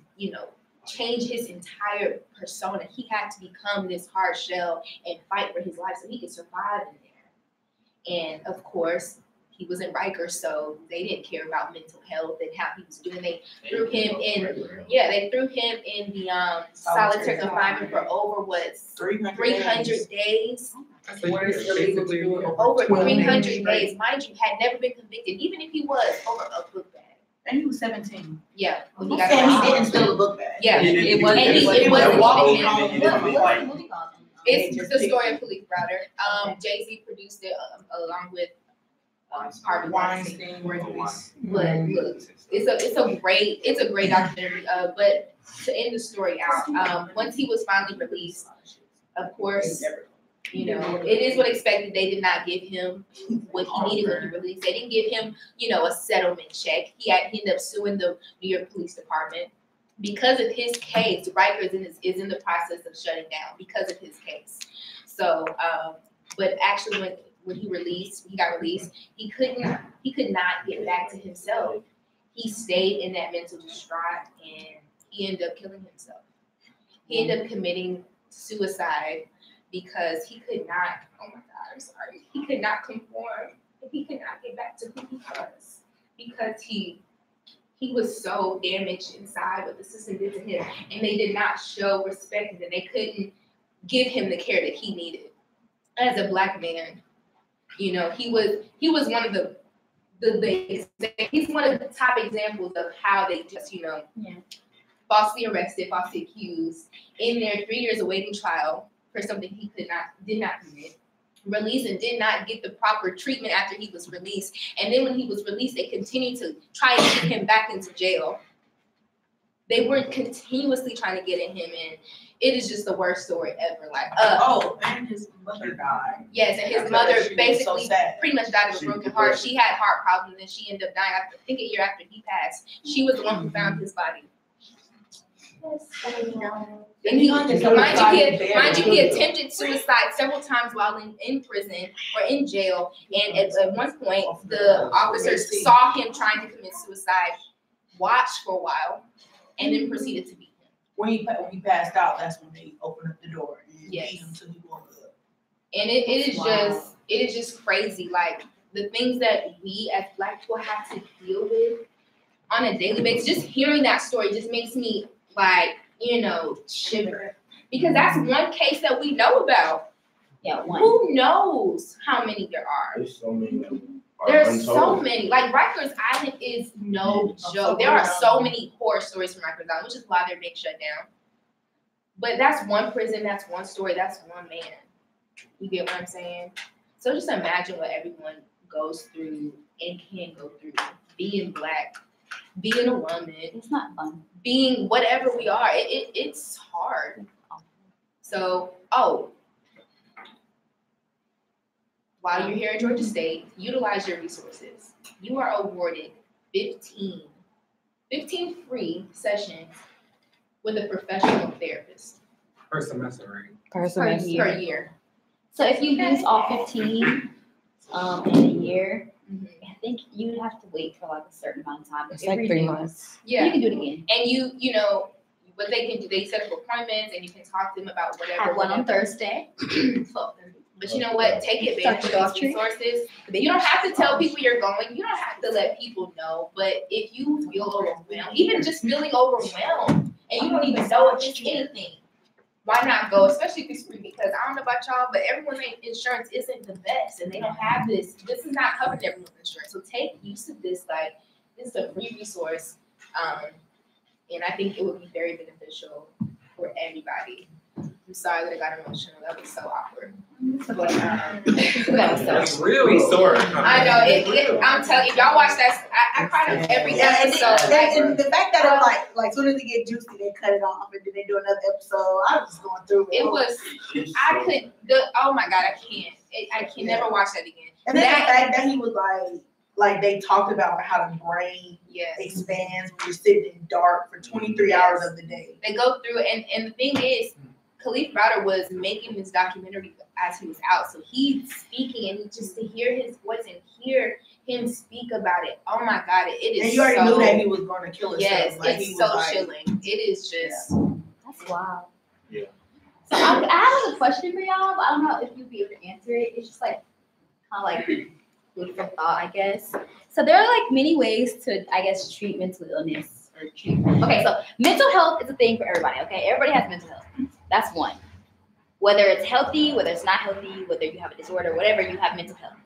change his entire persona. He had to become this hard shell and fight for his life so he could survive in there. And of course, he was in Rikers, so they didn't care about mental health and how he was doing. They threw him in, the solitary confinement for over 300 days. Over 300 days. Mind you, had never been convicted, even if he was over a book bag. And he was 17. Yeah. When he He got said he arrested. didn't steal a book bag. Yeah, it wasn't even him. It's the story of Khalif Browder. Jay-Z produced it along with Harvey Weinstein. But look, it's a great documentary. But to end the story out, once he was finally released, of course, it is what expected. They did not give him what he needed when he released. They didn't give him, a settlement check. He ended up suing the New York Police Department because of his case. Rikers is in the process of shutting down because of his case. So, but actually, when he got released, he could not get back to himself. He stayed in that mental distraught, and he ended up killing himself. He ended up committing suicide because he could not. Oh my God, I'm sorry. He could not conform. He could not get back to who he was because he was so damaged inside what the system did to him, and they did not show respect, and they couldn't give him the care that he needed. As a Black man, he was one of he's one of the top examples of how they just falsely arrested, falsely accused, in their 3 years awaiting trial for something he did not commit. Released and did not get the proper treatment after he was released. And then when he was released, they continued to try and get him back into jail. They were continuously trying to get him in. It is just the worst story ever. And his mother died. Yes, and his mother basically pretty much died of a broken heart. She had heart problems and she ended up dying, I think, a year after he passed. She was the one who found his body. And mind you, he attempted suicide several times while in prison or in jail. And at one point, the officers saw him trying to commit suicide, watched for a while, and then proceeded to beat him. When he passed out, that's when they opened up the door and beat him till he woke up. And it is just crazy. Like the things that we as Black people have to deal with on a daily basis. Just hearing that story just makes me shiver. Because that's one case that we know about. Yeah, one. Who knows how many there are? There's so many. There's so many. Like Rikers Island is no joke. There are so many horror stories from Rikers Island, which is why they're being shut down. But that's one prison, that's one story, that's one man. You get what I'm saying? So just imagine what everyone goes through and can go through. Being Black, being a woman. It's not fun. Being whatever we are. It's hard. So, while you're here at Georgia State, utilize your resources. You are awarded 15 free sessions with a professional therapist. Per semester, right? Per year. year. So if you use all 15 in a year, I think you'd have to wait for like a certain amount of time. It's like 3 months. Yeah. You can do it again. And you know, what they can do, they set up appointments and you can talk to them about whatever. I have one on Thursday. But you know what? Take advantage of these resources. You don't have to tell people you're going. You don't have to let people know. But if you feel overwhelmed, even just feeling overwhelmed, and you don't even know if it's anything, why not go? Especially if it's free, because I don't know about y'all, but everyone's insurance isn't the best, and they don't have this. This is not covering everyone's insurance. So take use of this. Like, this is a free resource, and I think it would be very beneficial for everybody. I'm sorry that I got emotional. That was so awkward. But That's really sore. I know. I'm telling you, y'all watch that. I cried on every episode. And the fact that it's like soon as they get juicy, they cut it off and then they do another episode. I was just going through it. It was. Oh my God, I can't. I can never watch that again. And then the fact that he was like they talked about how the brain expands when you're sitting in dark for 23 hours of the day. They go through it, and the thing is, Khalif Browder was making this documentary as he was out, so he's speaking, and just to hear his voice and hear him speak about it, oh my God, it is And you already so, knew that he was gonna kill himself. yes, Like, it's he was so like, chilling. It is just. That's wild. Yeah. So I have a question for y'all, but I don't know if you'll be able to answer it. It's just like kind of like food for thought, I guess. So there are like many ways to, I guess, treat mental illness or treat. Okay, so mental health is a thing for everybody. Okay, everybody has mental health. That's one. Whether it's healthy, whether it's not healthy, whether you have a disorder, whatever, you have mental health.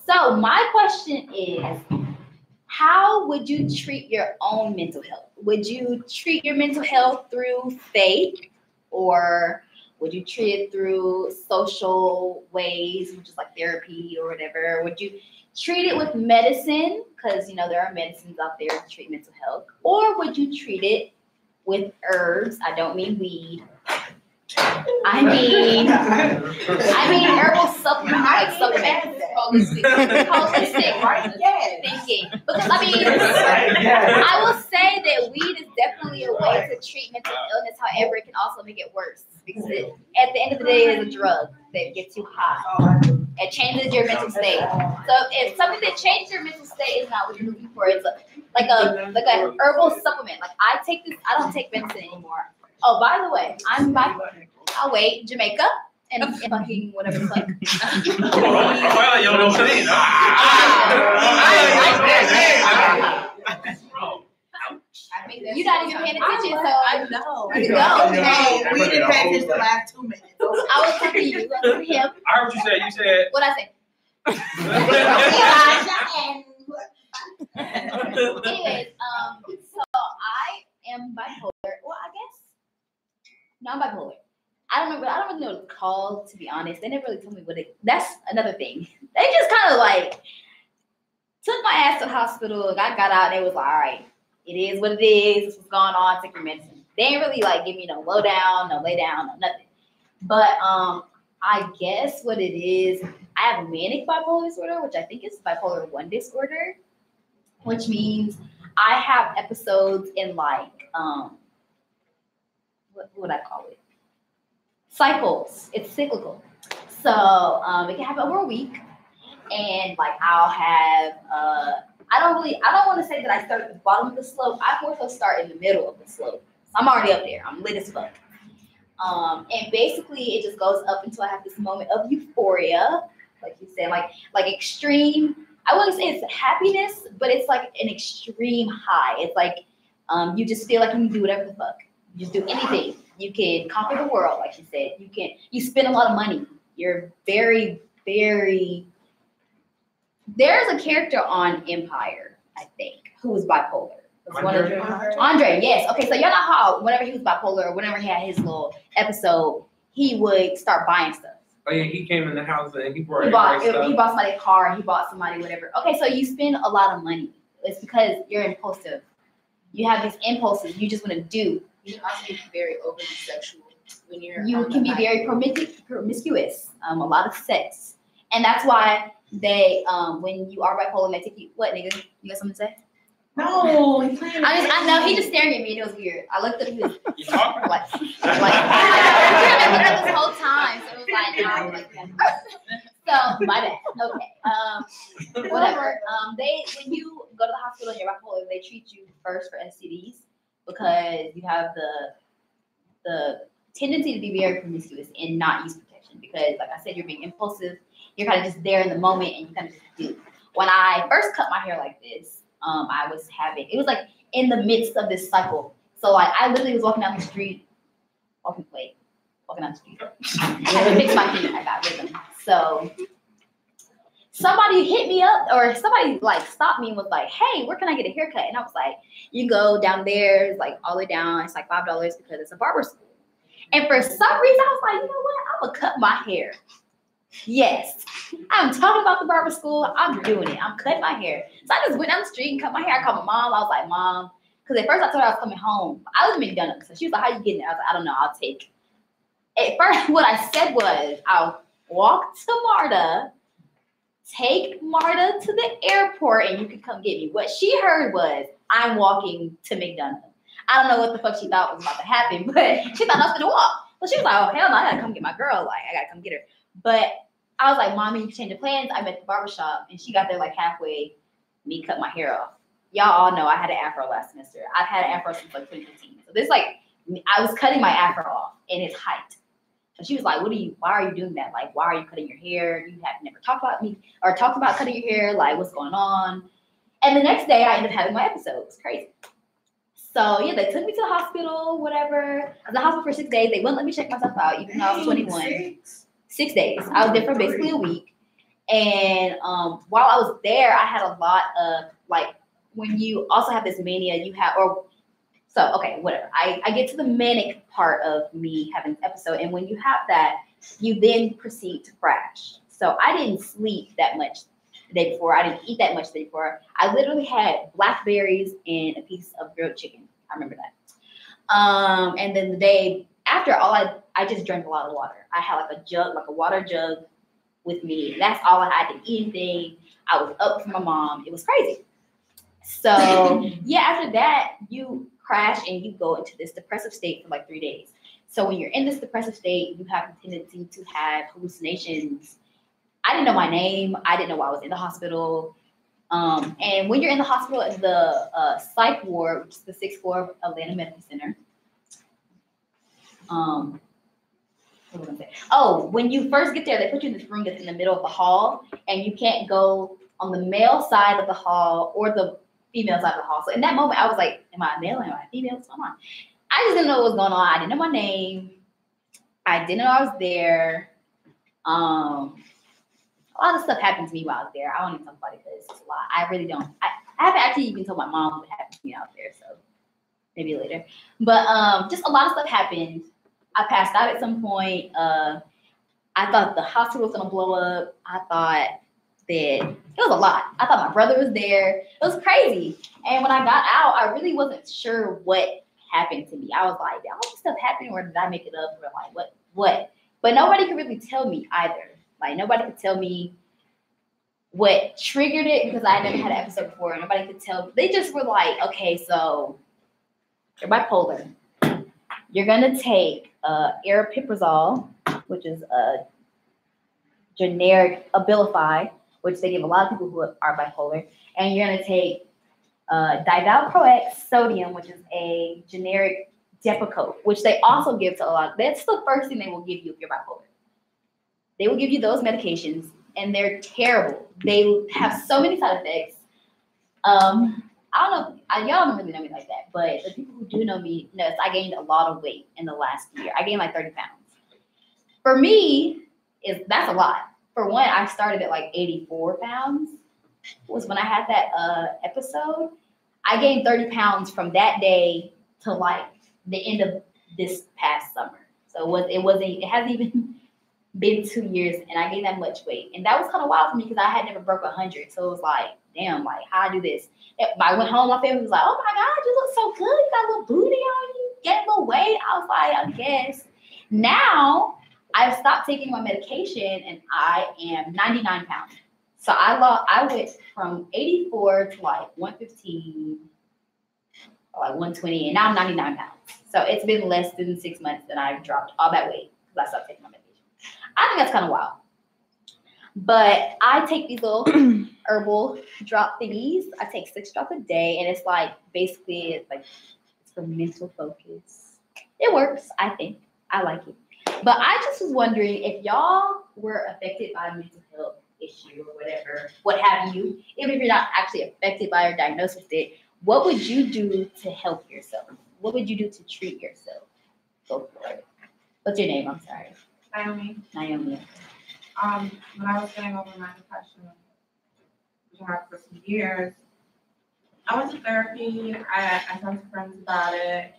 So my question is, how would you treat your own mental health? Would you treat your mental health through faith, or would you treat it through social ways, which is like therapy or whatever? Would you treat it with medicine? Because, you know, there are medicines out there to treat mental health. Or would you treat it with herbs? I don't mean weed. I mean herbal supplements, like supplements. Holistic, right? Yes. Thinking. Because I mean, I will say that weed is definitely a way to treat mental illness. However, it can also make it worse because at the end of the day, it is a drug that gets you high. It changes your mental state. So if something that changes your mental state is not what you're looking for, it's like a herbal supplement. Like I take this. I don't take medicine anymore. Oh, by the way, I'm bipolar. Oh wait, Jamaica and fucking whatever the fuck. You're not even paying attention, so I know. Hey, we didn't pay attention the last 2 minutes. I was talking to you, to him. I heard what you said. You said. What I say? Anyways, so I am bipolar. Well, I guess. No, I'm bipolar. I don't really know what it's called, to be honest. They never really told me what it. That's another thing. They just kind of like took my ass to the hospital. I got out. And they was like, all right, it is what it is. This was going on. Take your medicine. They ain't really like give me no lowdown, no lay down, no nothing. But I guess what it is, I have manic bipolar disorder, which I think is bipolar 1 disorder, which means I have episodes in like what would I call it? Cycles. It's cyclical. So it can happen over a week. And like I'll have I don't want to say that I start at the bottom of the slope. I more so start in the middle of the slope. So I'm already up there. I'm lit as fuck. And basically it just goes up until I have this moment of euphoria, like you said, like extreme. I wouldn't say it's happiness, but it's like an extreme high. It's like you just feel like you can do whatever the fuck. You just do anything. You can conquer the world, like you said. You spend a lot of money. You're very, very. There's a character on Empire, I think, who was bipolar. Andre, yes. Okay, so you know how whenever he was bipolar, or whenever he had his little episode, he would start buying stuff. Oh yeah, he came in the house and he brought He bought somebody a car, he bought somebody whatever. Okay, so you spend a lot of money. It's because you're impulsive. You have these impulses. You just want to do. You can also be very overly sexual when you're. You can be very promiscuous. A lot of sex, and that's why they when you are bipolar, they take you. What, nigga? You got something to say? No, I know he just staring at me and it was weird. I looked at him. You talking? Like this whole time. So it was like, I was like that. So my bad. Okay. Whatever. When you go to the hospital and you're bipolar, they treat you first for STDs because you have the tendency to be very promiscuous and not use protection because, like I said, you're being impulsive. You're kind of just there in the moment and you kind of just do. When I first cut my hair like this, it was like in the midst of this cycle. So like I literally was walking down the street, walking down the street. I had to fix my hair. I got rhythm. So somebody hit me up or somebody like stopped me and was like, hey, where can I get a haircut? And I was like, you go down there, it's like all the way down, it's like $5 because it's a barber school. And for some reason I was like, you know what? I'm gonna cut my hair. Yes, I'm talking about the barber school. I'm doing it. I'm cutting my hair. So I just went down the street and cut my hair. I called my mom. I was like, Mom, because at first I told her I was coming home. I was in McDonald's. So she was like, how you getting there? I was like, I don't know. I'll take. At first, what I said was, I'll walk to MARTA, take MARTA to the airport, and you can come get me. What she heard was, I'm walking to McDonald's. I don't know what the fuck she thought was about to happen, but she thought I was going to walk. But she was like, oh, hell no, I got to come get my girl. Like, I got to come get her. But I was like, Mommy, you change the plans. I'm at the barbershop, and she got there like halfway. Me cut my hair off. Y'all all know I had an afro last semester. I've had an afro since like 2015. So this like I was cutting my afro off in its height. So she was like, why are you doing that? Like, why are you cutting your hair? You have never talked about me or talked about cutting your hair. Like, what's going on? And the next day I ended up having my episode. It was crazy. So yeah, they took me to the hospital, whatever. I was in the hospital for 6 days. They wouldn't let me check myself out, even though I was 21. 6 days. I was there for basically a week. And while I was there, I had a lot of like, when you also have this mania, whatever. I get to the manic part of me having this episode. And when you have that, you then proceed to crash. So I didn't sleep that much the day before. I didn't eat that much the day before. I literally had blackberries and a piece of grilled chicken. I remember that. And then the day after, I just drank a lot of water. I had like a water jug with me. That's all I had to eat anything. I was up for my mom. It was crazy. So yeah, after that, you crash and you go into this depressive state for like 3 days. So when you're in this depressive state, you have a tendency to have hallucinations. I didn't know my name. I didn't know why I was in the hospital. And when you're in the hospital at the psych ward, which is the 6th floor of Atlanta Medical Center. What was I gonna say? Oh, when you first get there, they put you in this room that's in the middle of the hall, and you can't go on the male side of the hall or the female side of the hall. So in that moment, I was like, am I a male? Am I a female? What's going on? I just didn't know what was going on. I didn't know my name. I didn't know I was there. A lot of stuff happened to me while I was there. I don't even talk about it because it's a lot. I really don't. I haven't actually even told my mom what happened to me out there, so maybe later. But just a lot of stuff happened. I passed out at some point. I thought the hospital was gonna blow up. I thought that it was a lot. I thought my brother was there. It was crazy. And when I got out, I really wasn't sure what happened to me. I was like, did all this stuff happen, or did I make it up, or like what? But nobody could really tell me either. Like nobody could tell me what triggered it because I had never had an episode before. Nobody could tell. They just were like, okay, so you're bipolar. You're gonna take aripiprazole, which is a generic Abilify, which they give a lot of people who are bipolar, and you're gonna take divalproex sodium, which is a generic Depakote, which they also give to a lot. That's the first thing they will give you if you're bipolar. They will give you those medications, and they're terrible. They have so many side effects. I don't know, y'all don't really know me like that, but the people who do know me knows I gained a lot of weight in the last year. I gained like 30 pounds. For me, that's a lot. For one, I started at like 84 pounds. Was when I had that episode. I gained 30 pounds from that day to like the end of this past summer. So it hasn't even been 2 years, and I gained that much weight. And that was kind of wild for me because I had never broke 100. So it was like, damn, like how I do this? I went home, my family was like, oh my God, you look so good. You got a little booty on you, get a little weight. I was like, I guess. Now I've stopped taking my medication and I am 99 pounds. So I went from 84 to like 115, or like 120, and now I'm 99 pounds. So it's been less than 6 months that I've dropped all that weight because I stopped taking my medication. I think that's kind of wild. But I take these little herbal drop thingies. I take 6 drops a day, and it's like basically it's for mental focus. It works, I think. I like it. But I just was wondering if y'all were affected by a mental health issue or whatever, what have you, even if you're not actually affected by or diagnosed with it, what would you do to help yourself? What would you do to treat yourself? Go for it. What's your name? I'm sorry. Naomi. Naomi. When I was getting over my depression, which I had for some years, I went to therapy. I talked to friends about it,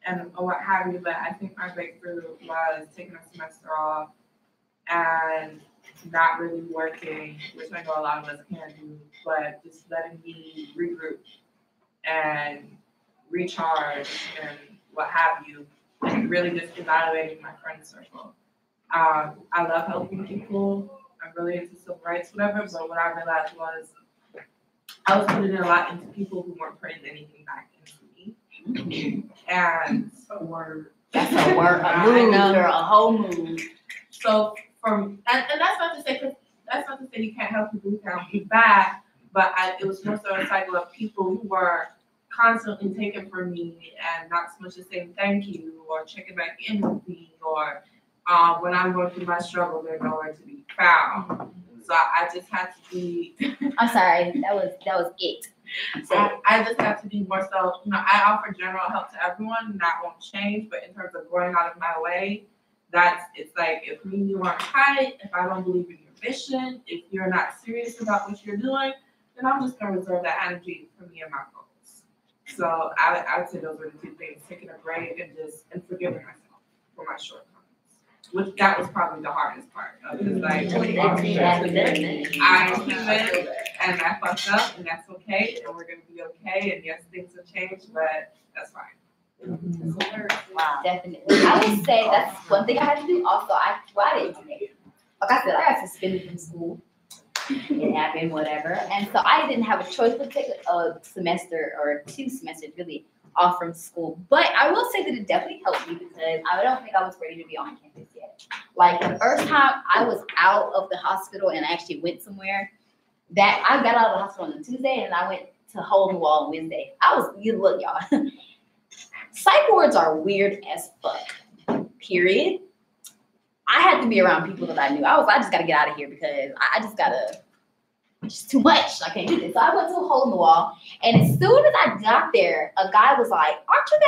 and what have you. But I think my breakthrough was taking a semester off and not really working, which I know a lot of us can do, but just letting me regroup and recharge and what have you, and really just evaluating my friend circle. I love helping people. I'm really into civil rights, whatever, but what I realized was I was putting in a lot into people who weren't putting anything back into me. And That's a word, a mood, or a whole mood. So and that's not to say, 'cause that's not to say you can't help people who can't be bad, but it was more so a cycle of people who were constantly taking from me and not so much as saying thank you or checking back in with me, or when I'm going through my struggle, they're nowhere to be found. So I just had to be. I'm sorry, that was it. I just have to be more so, I offer general help to everyone, and that won't change, but in terms of going out of my way, it's like, if me and you aren't tight, if I don't believe in your mission, if you're not serious about what you're doing, then I'm just gonna reserve that energy for me and my goals. So I would say those are the two things, taking a break and forgiving myself for my shortcomings. Which that was probably the hardest part. Because like, I'm human and I fucked up, and that's okay, and we're gonna be okay, and yes, things have changed, but that's fine. Wow. Definitely. I would say that's one thing I had to do. Also, I didn't do it. Like I said, I got suspended from school. It happened, whatever. And so I didn't have a choice but to take a semester or 2 semesters really off from school. But I will say that it definitely helped me because I don't think I was ready to be on campus yet. Like the first time I was out of the hospital and I actually went somewhere, that I got out of the hospital on a Tuesday and I went to Hole in the Wall on Wednesday. Look, y'all. Psych wards are weird as fuck. Period. I had to be around people that I knew. I just gotta get out of here because it's too much. I can't do this. So I went to a Hole in the Wall, and as soon as I got there, a guy was like, "Aren't you guys